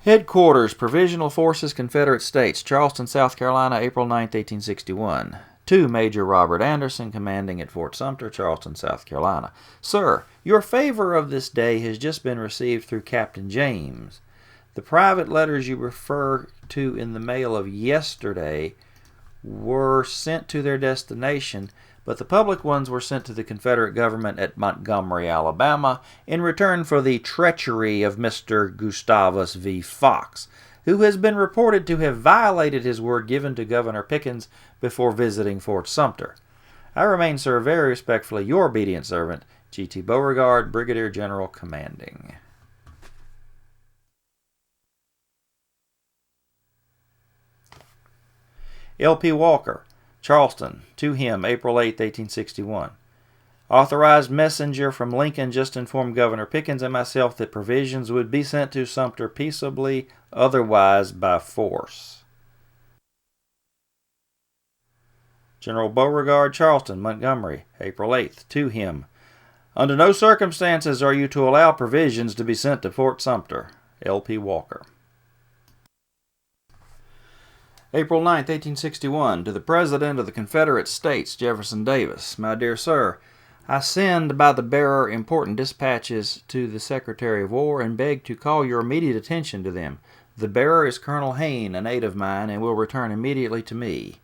Headquarters, Provisional Forces, Confederate States, Charleston, South Carolina, April 9, 1861. To Major Robert Anderson, commanding at Fort Sumter, Charleston, South Carolina. Sir, your favor of this day has just been received through Captain James. The private letters you refer to in the mail of yesterday were sent to their destination, but the public ones were sent to the Confederate government at Montgomery, Alabama, in return for the treachery of Mr. Gustavus V. Fox, who has been reported to have violated his word given to Governor Pickens before visiting Fort Sumter. I remain, sir, very respectfully, your obedient servant, G.T. Beauregard, Brigadier General Commanding. L.P. Walker, Charleston, to him, April 8, 1861. Authorized messenger from Lincoln just informed Governor Pickens and myself that provisions would be sent to Sumter peaceably, otherwise by force. General Beauregard, Charleston, Montgomery, April 8th, to him. Under no circumstances are you to allow provisions to be sent to Fort Sumter. L.P. Walker. April 9, 1861, to the President of the Confederate States, Jefferson Davis. My dear sir, I send by the bearer important dispatches to the Secretary of War and beg to call your immediate attention to them. The bearer is Colonel Hayne, an aide of mine, and will return immediately to me.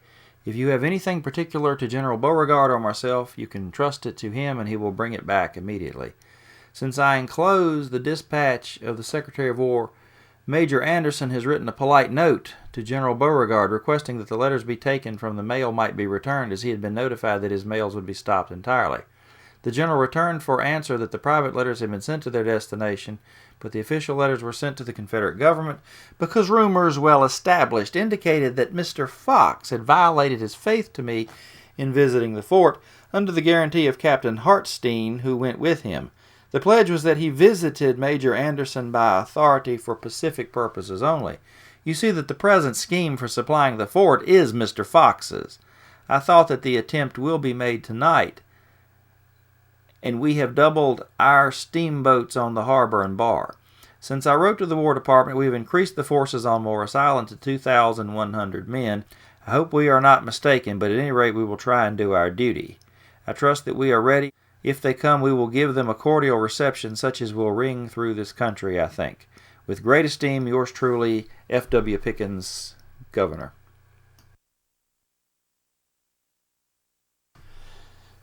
If you have anything particular to General Beauregard or myself, you can trust it to him and he will bring it back immediately. Since I enclose the dispatch of the Secretary of War, Major Anderson has written a polite note to General Beauregard requesting that the letters be taken from the mail might be returned, as he had been notified that his mails would be stopped entirely. The general returned for answer that the private letters had been sent to their destination, but the official letters were sent to the Confederate government because rumors well established indicated that Mr. Fox had violated his faith to me in visiting the fort under the guarantee of Captain Hartstein, who went with him. The pledge was that he visited Major Anderson by authority for pacific purposes only. You see that the present scheme for supplying the fort is Mr. Fox's. I thought that the attempt will be made tonight, and we have doubled our steamboats on the harbor and bar. Since I wrote to the War Department, we have increased the forces on Morris Island to 2,100 men. I hope we are not mistaken, but at any rate we will try and do our duty. I trust that we are ready. If they come, we will give them a cordial reception such as will ring through this country, I think. With great esteem, yours truly, F.W. Pickens, Governor.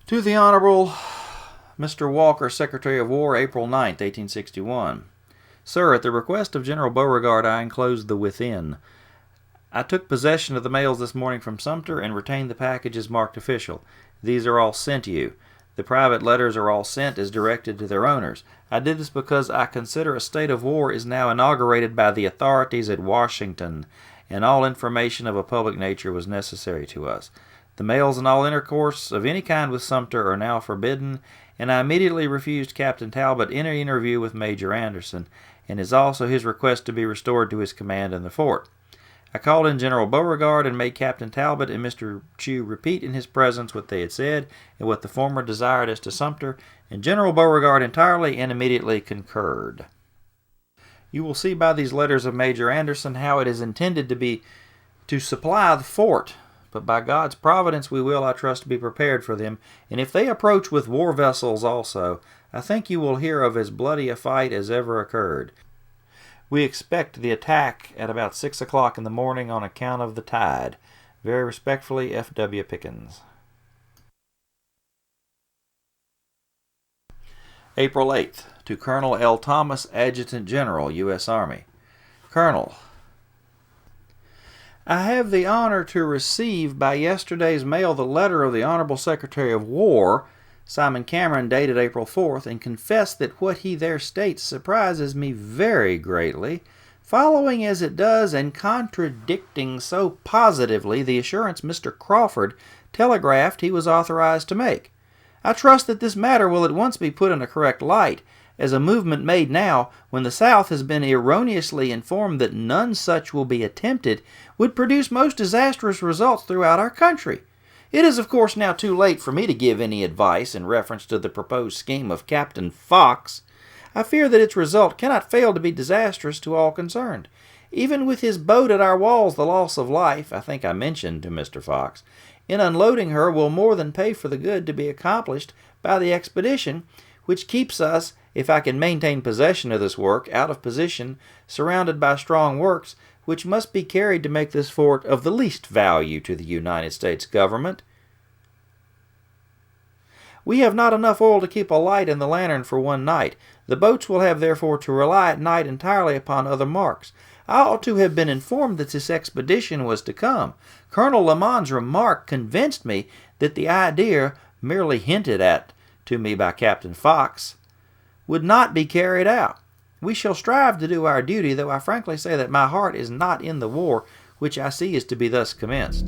To the Honorable Mr. Walker, Secretary of War, April 9, 1861. Sir, at the request of General Beauregard, I enclosed the within. I took possession of the mails this morning from Sumter and retained the packages marked official. These are all sent you. The private letters are all sent as directed to their owners. I did this because I consider a state of war is now inaugurated by the authorities at Washington, and all information of a public nature was necessary to us. The mails and all intercourse of any kind with Sumter are now forbidden, and I immediately refused Captain Talbot any interview with Major Anderson, and is also his request to be restored to his command in the fort. I called in General Beauregard and made Captain Talbot and Mr. Chew repeat in his presence what they had said and what the former desired as to Sumter, and General Beauregard entirely and immediately concurred. You will see by these letters of Major Anderson how it is intended to be to supply the fort, but by God's providence we will, I trust, be prepared for them, and if they approach with war vessels also, I think you will hear of as bloody a fight as ever occurred. We expect the attack at about 6 o'clock in the morning on account of the tide. Very respectfully, F.W. Pickens. April 8th, to Colonel L. Thomas, Adjutant General, U.S. Army. Colonel, I have the honor to receive by yesterday's mail the letter of the Honorable Secretary of War, Simon Cameron, dated April 4th, and confess that what he there states surprises me very greatly, following as it does and contradicting so positively the assurance Mr. Crawford telegraphed he was authorized to make. I trust that this matter will at once be put in a correct light, as a movement made now, when the South has been erroneously informed that none such will be attempted, would produce most disastrous results throughout our country. It is, of course, now too late for me to give any advice in reference to the proposed scheme of Captain Fox. I fear that its result cannot fail to be disastrous to all concerned. Even with his boat at our walls, the loss of life, I think I mentioned to Mr. Fox, in unloading her will more than pay for the good to be accomplished by the expedition, which keeps us if I can maintain possession of this work out of position, surrounded by strong works, which must be carried to make this fort of the least value to the United States government. We have not enough oil to keep a light in the lantern for one night. The boats will have therefore to rely at night entirely upon other marks. I ought to have been informed that this expedition was to come. Colonel Lamont's remark convinced me that the idea, merely hinted at to me by Captain Fox, would not be carried out. We shall strive to do our duty, though I frankly say that my heart is not in the war, which I see is to be thus commenced.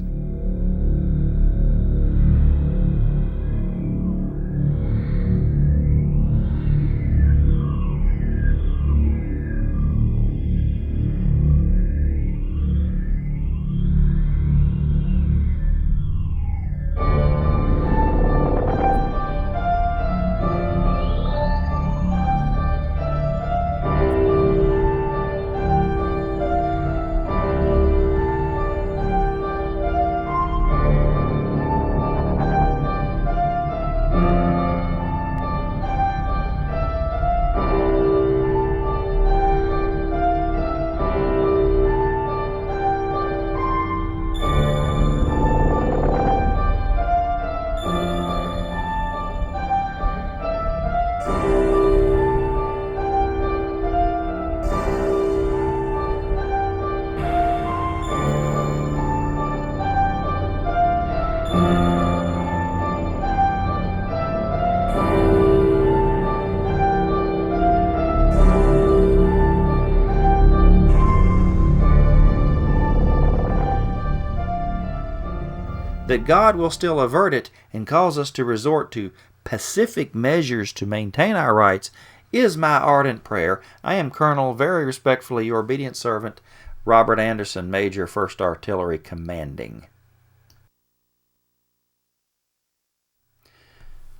That God will still avert it and cause us to resort to pacific measures to maintain our rights is my ardent prayer. I am Colonel, very respectfully, your obedient servant, Robert Anderson, Major, 1st Artillery, commanding.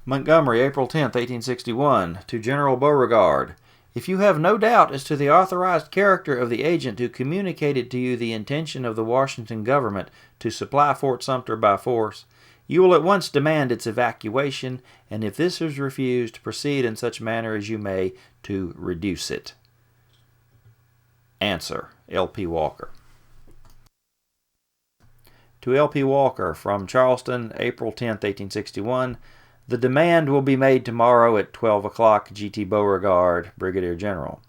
Montgomery, April 10, 1861, to General Beauregard. If you have no doubt as to the authorized character of the agent who communicated to you the intention of the Washington government to supply Fort Sumter by force, you will at once demand its evacuation, and if this is refused, proceed in such manner as you may to reduce it. Answer, L.P. Walker. To L.P. Walker, from Charleston, April 10, 1861, the demand will be made tomorrow at 12 o'clock. G.T. Beauregard, Brigadier General.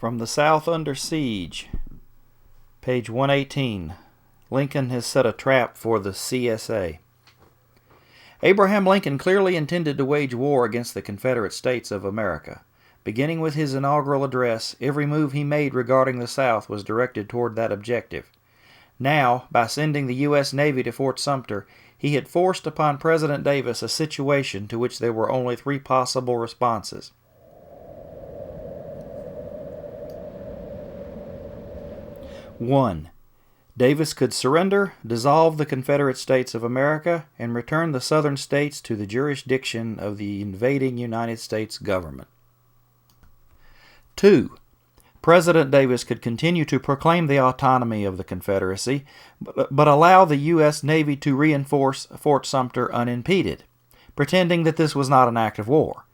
From the South Under Siege, page 118. Lincoln has set a trap for the CSA. Abraham Lincoln clearly intended to wage war against the Confederate States of America. Beginning with his inaugural address, every move he made regarding the South was directed toward that objective. Now, by sending the U.S. Navy to Fort Sumter, he had forced upon President Davis a situation to which there were only three possible responses. 1. Davis could surrender, dissolve the Confederate States of America, and return the Southern states to the jurisdiction of the invading United States government. 2. President Davis could continue to proclaim the autonomy of the Confederacy, but allow the U.S. Navy to reinforce Fort Sumter unimpeded, pretending that this was not an act of war.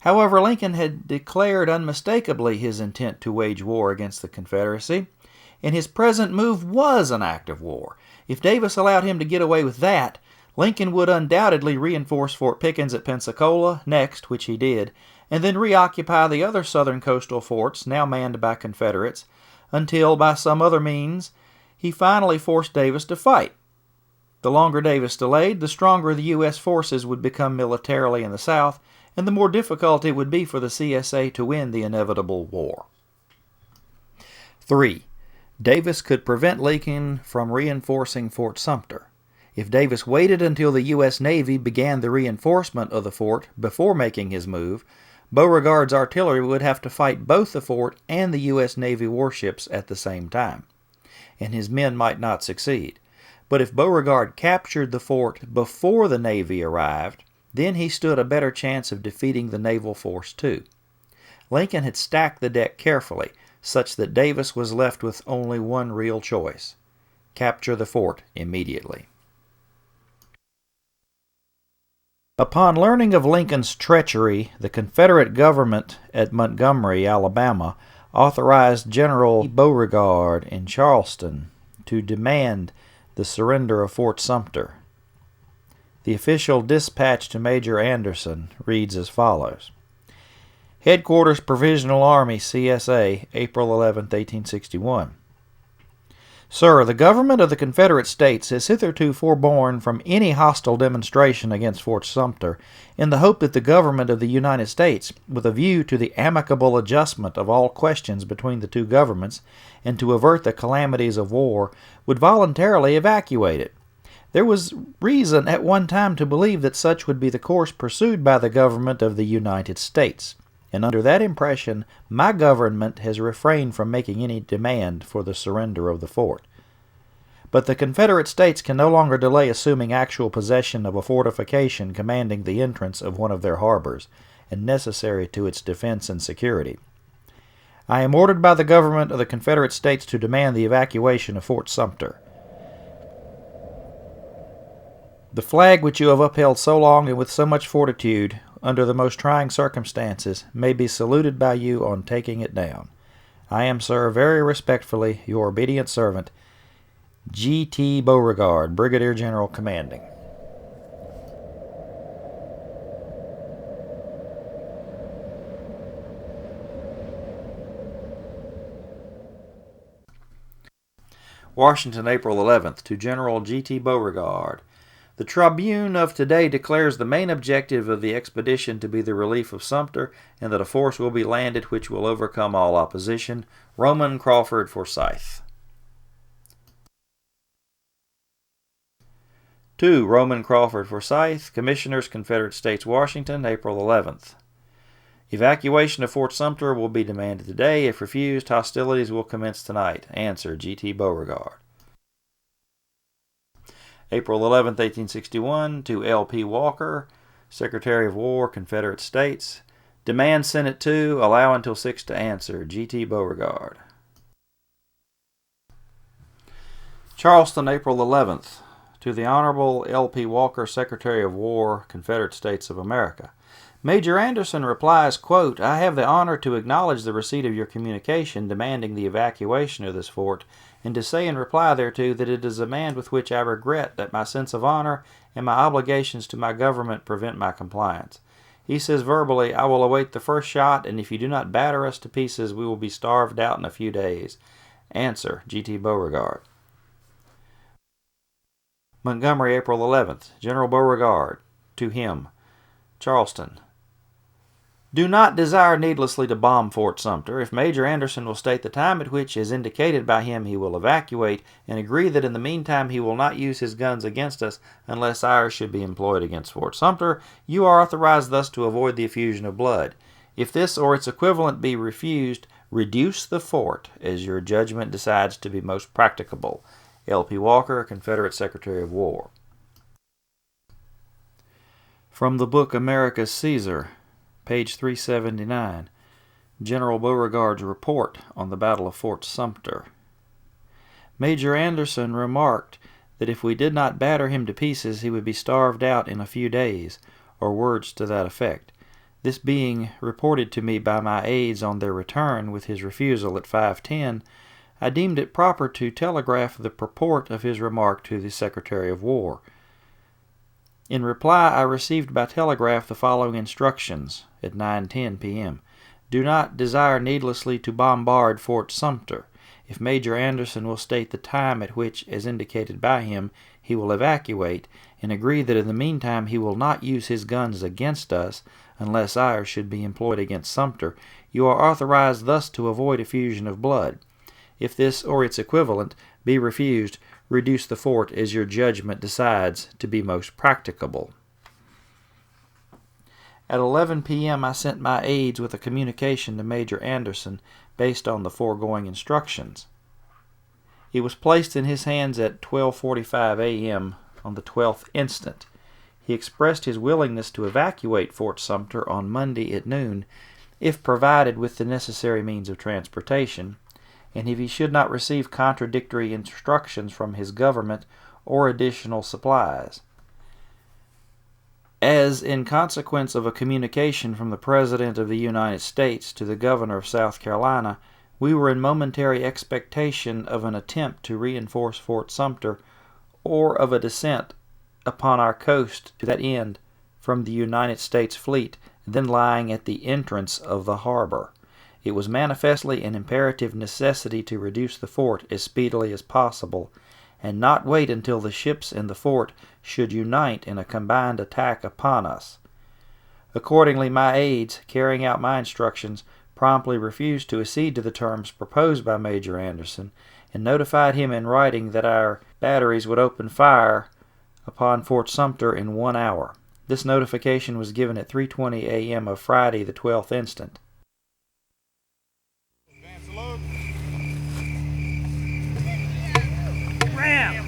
However, Lincoln had declared unmistakably his intent to wage war against the Confederacy, and his present move was an act of war. If Davis allowed him to get away with that, Lincoln would undoubtedly reinforce Fort Pickens at Pensacola next, which he did, and then reoccupy the other southern coastal forts now manned by Confederates, until by some other means he finally forced Davis to fight. The longer Davis delayed, the stronger the U.S. forces would become militarily in the South, and the more difficult it would be for the CSA to win the inevitable war. 3. Davis could prevent Lincoln from reinforcing Fort Sumter. If Davis waited until the U.S. Navy began the reinforcement of the fort before making his move, Beauregard's artillery would have to fight both the fort and the U.S. Navy warships at the same time, and his men might not succeed. But if Beauregard captured the fort before the Navy arrived, then he stood a better chance of defeating the naval force too. Lincoln had stacked the deck carefully, such that Davis was left with only one real choice: capture the fort immediately. Upon learning of Lincoln's treachery, the Confederate government at Montgomery, Alabama, authorized General Beauregard in Charleston to demand the surrender of Fort Sumter. The official dispatch to Major Anderson reads as follows: Headquarters Provisional Army, CSA, April 11, 1861. Sir, the government of the Confederate States has hitherto forborne from any hostile demonstration against Fort Sumter in the hope that the government of the United States, with a view to the amicable adjustment of all questions between the two governments and to avert the calamities of war, would voluntarily evacuate it. There was reason at one time to believe that such would be the course pursued by the government of the United States, and under that impression my government has refrained from making any demand for the surrender of the fort. But the Confederate States can no longer delay assuming actual possession of a fortification commanding the entrance of one of their harbors, and necessary to its defense and security. I am ordered by the government of the Confederate States to demand the evacuation of Fort Sumter. The flag which you have upheld so long and with so much fortitude, under the most trying circumstances, may be saluted by you on taking it down. I am, sir, very respectfully, your obedient servant, G.T. Beauregard, Brigadier General Commanding. Washington, April 11th, to General G.T. Beauregard. The Tribune of today declares the main objective of the expedition to be the relief of Sumter, and that a force will be landed which will overcome all opposition. Roman Crawford Forsyth. 2. Roman Crawford Forsyth, Commissioners, Confederate States, Washington, April 11th. Evacuation of Fort Sumter will be demanded today. If refused, hostilities will commence tonight. Answer, G.T. Beauregard. April 11, 1861, to L.P. Walker, Secretary of War, Confederate States. Demand Senate 2, allow until 6 to answer. G.T. Beauregard. Charleston, April 11th, to the Honorable L.P. Walker, Secretary of War, Confederate States of America. Major Anderson replies, quote, I have the honor to acknowledge the receipt of your communication demanding the evacuation of this fort, and to say in reply thereto that it is a demand with which I regret that my sense of honor and my obligations to my government prevent my compliance. He says verbally, I will await the first shot, and if you do not batter us to pieces, we will be starved out in a few days. Answer, G.T. Beauregard. Montgomery, April 11th. General Beauregard, to him. Charleston. Do not desire needlessly to bomb Fort Sumter. If Major Anderson will state the time at which, as indicated by him, he will evacuate, and agree that in the meantime he will not use his guns against us unless ours should be employed against Fort Sumter, you are authorized thus to avoid the effusion of blood. If this or its equivalent be refused, reduce the fort as your judgment decides to be most practicable. L.P. Walker, Confederate Secretary of War. From the book America's Caesar, page 379, General Beauregard's report on the Battle of Fort Sumter. Major Anderson remarked that if we did not batter him to pieces, he would be starved out in a few days, or words to that effect. This being reported to me by my aides on their return with his refusal at 5:10, I deemed it proper to telegraph the purport of his remark to the Secretary of War. In reply, I received by telegraph the following instructions at 9:10 p.m. Do not desire needlessly to bombard Fort Sumter. if Major Anderson will state the time at which, as indicated by him, he will evacuate, and agree that in the meantime he will not use his guns against us unless ours should be employed against Sumter, you are authorized thus to avoid effusion of blood. If this, or its equivalent, be refused, reduce the fort as your judgment decides to be most practicable. At 11 p.m. I sent my aides with a communication to Major Anderson based on the foregoing instructions. It was placed in his hands at 12:45 a.m. on the 12th instant. He expressed his willingness to evacuate Fort Sumter on Monday at noon, if provided with the necessary means of transportation, and if he should not receive contradictory instructions from his government or additional supplies. As, in consequence of a communication from the President of the United States to the Governor of South Carolina, we were in momentary expectation of an attempt to reinforce Fort Sumter, or of a descent upon our coast to that end from the United States fleet then lying at the entrance of the harbor, it was manifestly an imperative necessity to reduce the fort as speedily as possible, and not wait until the ships in the fort should unite in a combined attack upon us. Accordingly, my aides, carrying out my instructions, promptly refused to accede to the terms proposed by Major Anderson, and notified him in writing that our batteries would open fire upon Fort Sumter in 1 hour. This notification was given at 3:20 a.m. of Friday, the 12th instant. Ram!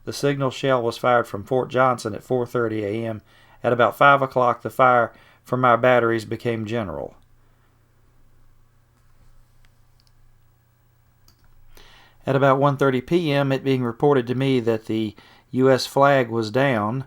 The signal shell was fired from Fort Johnson at 4:30 a.m. At about 5 o'clock, the fire from our batteries became general. At about 1:30 p.m., it being reported to me that the U.S. flag was down,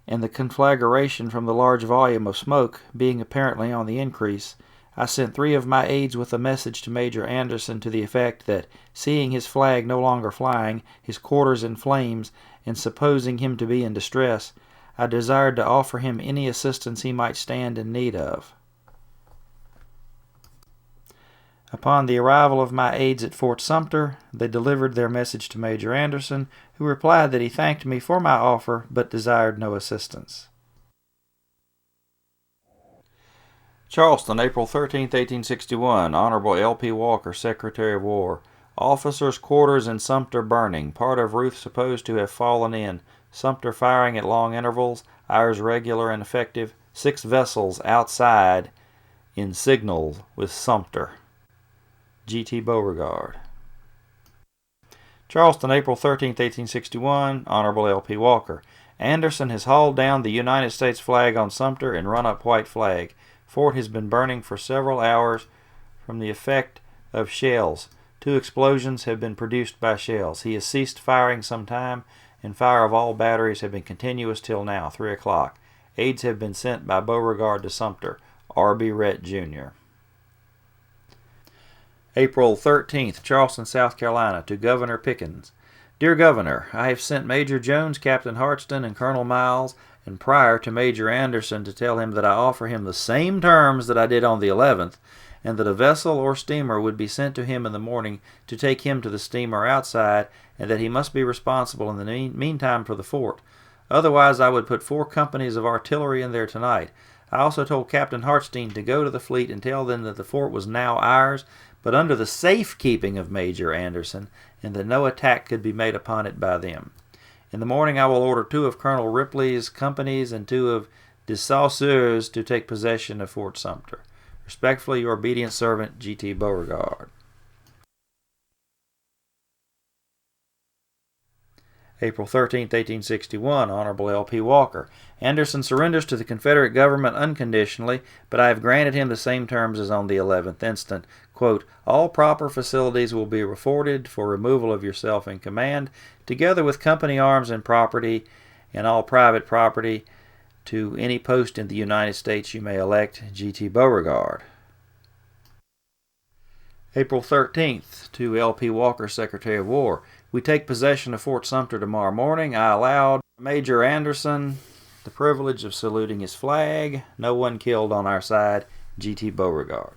and the conflagration from the large volume of smoke being apparently on the increase, I sent 3 of my aides with a message to Major Anderson to the effect that, seeing his flag no longer flying, his quarters in flames, and supposing him to be in distress, I desired to offer him any assistance he might stand in need of. Upon the arrival of my aides at Fort Sumter, they delivered their message to Major Anderson, who replied that he thanked me for my offer, but desired no assistance. Charleston, April 13, 1861. Honorable L.P. Walker, Secretary of War. Officers' quarters in Sumter burning. Part of roof supposed to have fallen in. Sumter firing at long intervals. Ours regular and effective. 6 vessels outside in signal with Sumter. G.T. Beauregard. Charleston, April 13, 1861. Honorable L.P. Walker. Anderson has hauled down the United States flag on Sumter and run up white flag. Fort has been burning for several hours from the effect of shells. 2 explosions have been produced by shells. He has ceased firing some time, and fire of all batteries have been continuous till now, 3 o'clock. Aides have been sent by Beauregard to Sumter. R.B. Rhett, Jr. April 13th, Charleston, South Carolina, to Governor Pickens. Dear Governor, I have sent Major Jones, Captain Hartston, and Colonel Miles, and Pryor to Major Anderson to tell him that I offer him the same terms that I did on the 11th, and that a vessel or steamer would be sent to him in the morning to take him to the steamer outside, and that he must be responsible in the meantime for the fort. Otherwise, I would put 4 companies of artillery in there tonight. I also told Captain Hartstein to go to the fleet and tell them that the fort was now ours, but under the safekeeping of Major Anderson, and that no attack could be made upon it by them. In the morning I will order 2 of Colonel Ripley's companies and 2 of de Saussure's to take possession of Fort Sumter. Respectfully, your obedient servant, G.T. Beauregard. April 13, 1861, Honorable L.P. Walker. Anderson surrenders to the Confederate government unconditionally, but I have granted him the same terms as on the 11th instant. Quote, all proper facilities will be afforded for removal of yourself in command, together with company arms and property, and all private property, to any post in the United States you may elect, G.T. Beauregard. April 13th, to L.P. Walker, Secretary of War. We take possession of Fort Sumter tomorrow morning. I allowed Major Anderson the privilege of saluting his flag. No one killed on our side, G.T. Beauregard.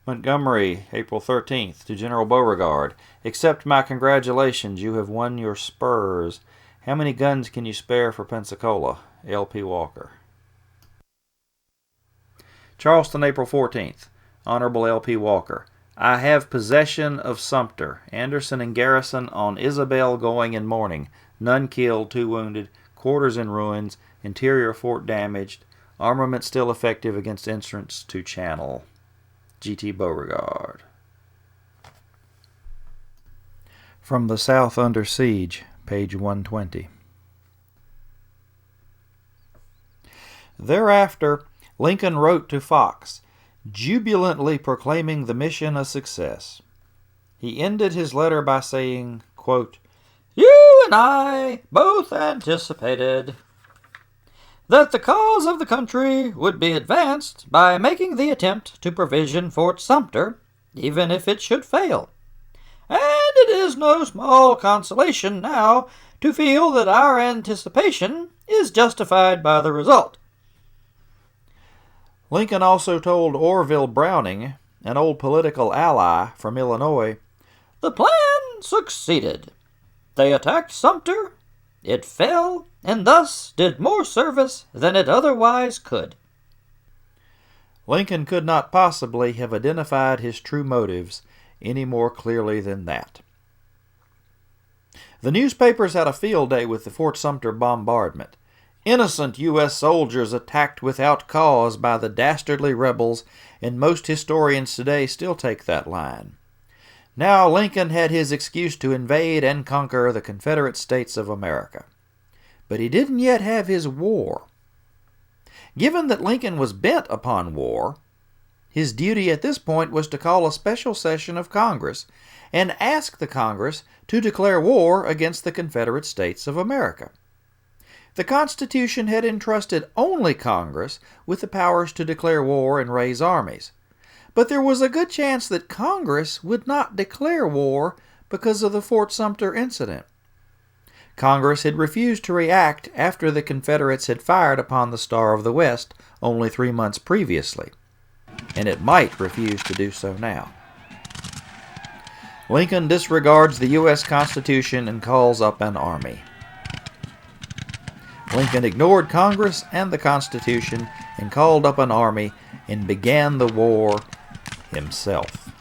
Montgomery, April 13th, to General Beauregard. Accept my congratulations. You have won your spurs. How many guns can you spare for Pensacola? L.P. Walker. Charleston, April 14th. Honorable L.P. Walker. I have possession of Sumter. Anderson and garrison on Isabel going in morning. None killed, 2 wounded. Quarters in ruins. Interior fort damaged. Armament still effective against entrance to channel. G.T. Beauregard. From the South Under Siege, page 120. Thereafter, Lincoln wrote to Fox, jubilantly proclaiming the mission a success. He ended his letter by saying, quote, you and I both anticipated that the cause of the country would be advanced by making the attempt to provision Fort Sumter, even if it should fail. And it is no small consolation now to feel that our anticipation is justified by the result. Lincoln also told Orville Browning, an old political ally from Illinois, the plan succeeded. They attacked Sumter, it fell, and thus did more service than it otherwise could. Lincoln could not possibly have identified his true motives any more clearly than that. The newspapers had a field day with the Fort Sumter bombardment. Innocent U.S. soldiers attacked without cause by the dastardly rebels, and most historians today still take that line. Now Lincoln had his excuse to invade and conquer the Confederate States of America. But he didn't yet have his war. Given that Lincoln was bent upon war, his duty at this point was to call a special session of Congress and ask the Congress to declare war against the Confederate States of America. The Constitution had entrusted only Congress with the powers to declare war and raise armies. But there was a good chance that Congress would not declare war because of the Fort Sumter incident. Congress had refused to react after the Confederates had fired upon the Star of the West only 3 months previously, and it might refuse to do so now. Lincoln disregards the U.S. Constitution and calls up an army. Lincoln ignored Congress and the Constitution and called up an army and began the war himself.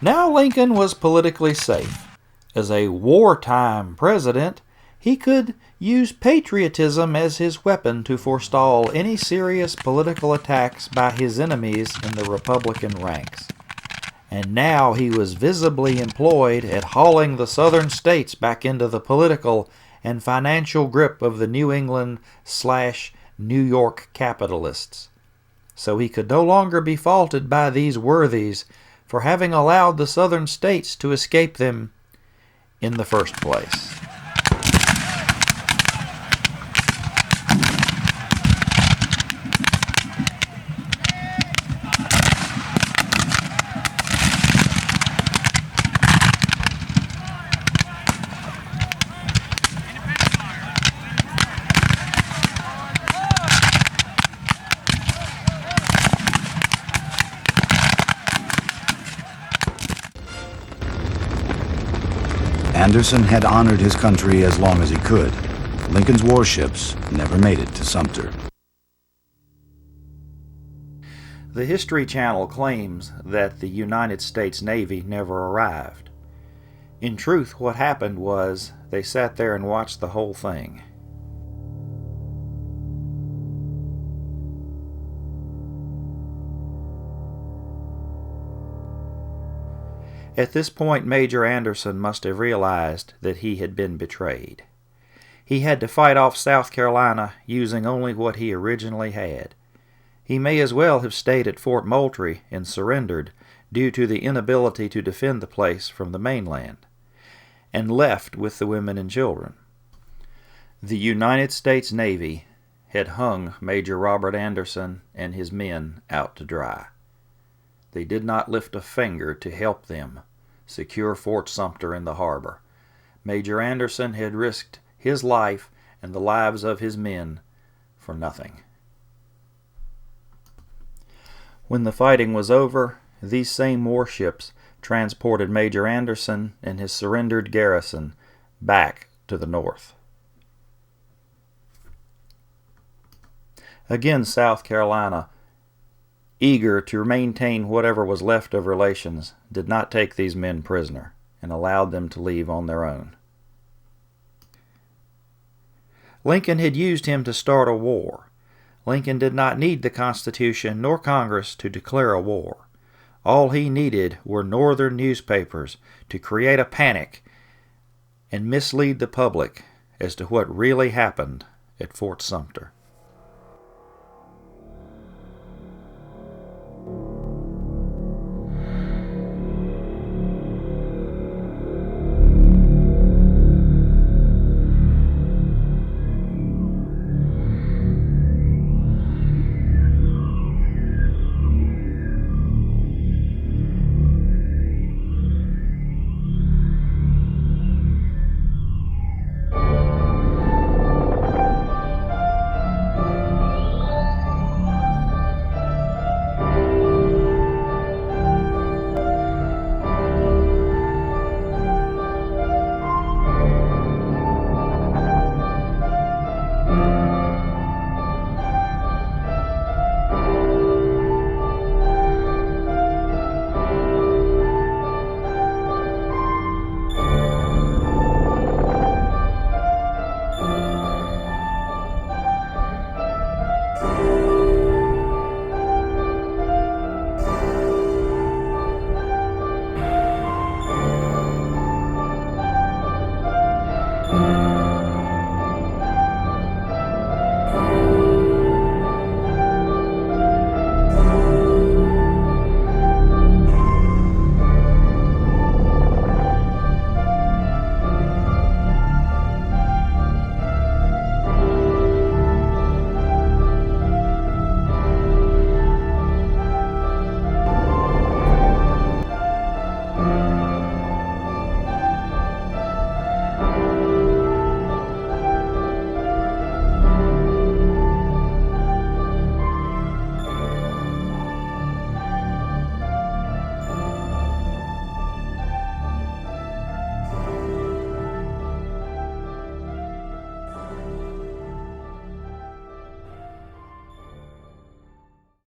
Now Lincoln was politically safe. As a wartime president, he could use patriotism as his weapon to forestall any serious political attacks by his enemies in the Republican ranks. And now he was visibly employed at hauling the southern states back into the political and financial grip of the New England/New York capitalists. So he could no longer be faulted by these worthies for having allowed the southern states to escape them in the first place. Anderson had honored his country as long as he could. Lincoln's warships never made it to Sumter. The History Channel claims that the United States Navy never arrived. In truth, what happened was they sat there and watched the whole thing. At this point, Major Anderson must have realized that he had been betrayed. He had to fight off South Carolina using only what he originally had. He may as well have stayed at Fort Moultrie and surrendered due to the inability to defend the place from the mainland, and left with the women and children. The United States Navy had hung Major Robert Anderson and his men out to dry. They did not lift a finger to help them secure Fort Sumter in the harbor. Major Anderson had risked his life and the lives of his men for nothing. When the fighting was over, these same warships transported Major Anderson and his surrendered garrison back to the north. Again, South Carolina, eager to maintain whatever was left of relations, did not take these men prisoner and allowed them to leave on their own. Lincoln had used him to start a war. Lincoln did not need the Constitution nor Congress to declare a war. All he needed were northern newspapers to create a panic and mislead the public as to what really happened at Fort Sumter.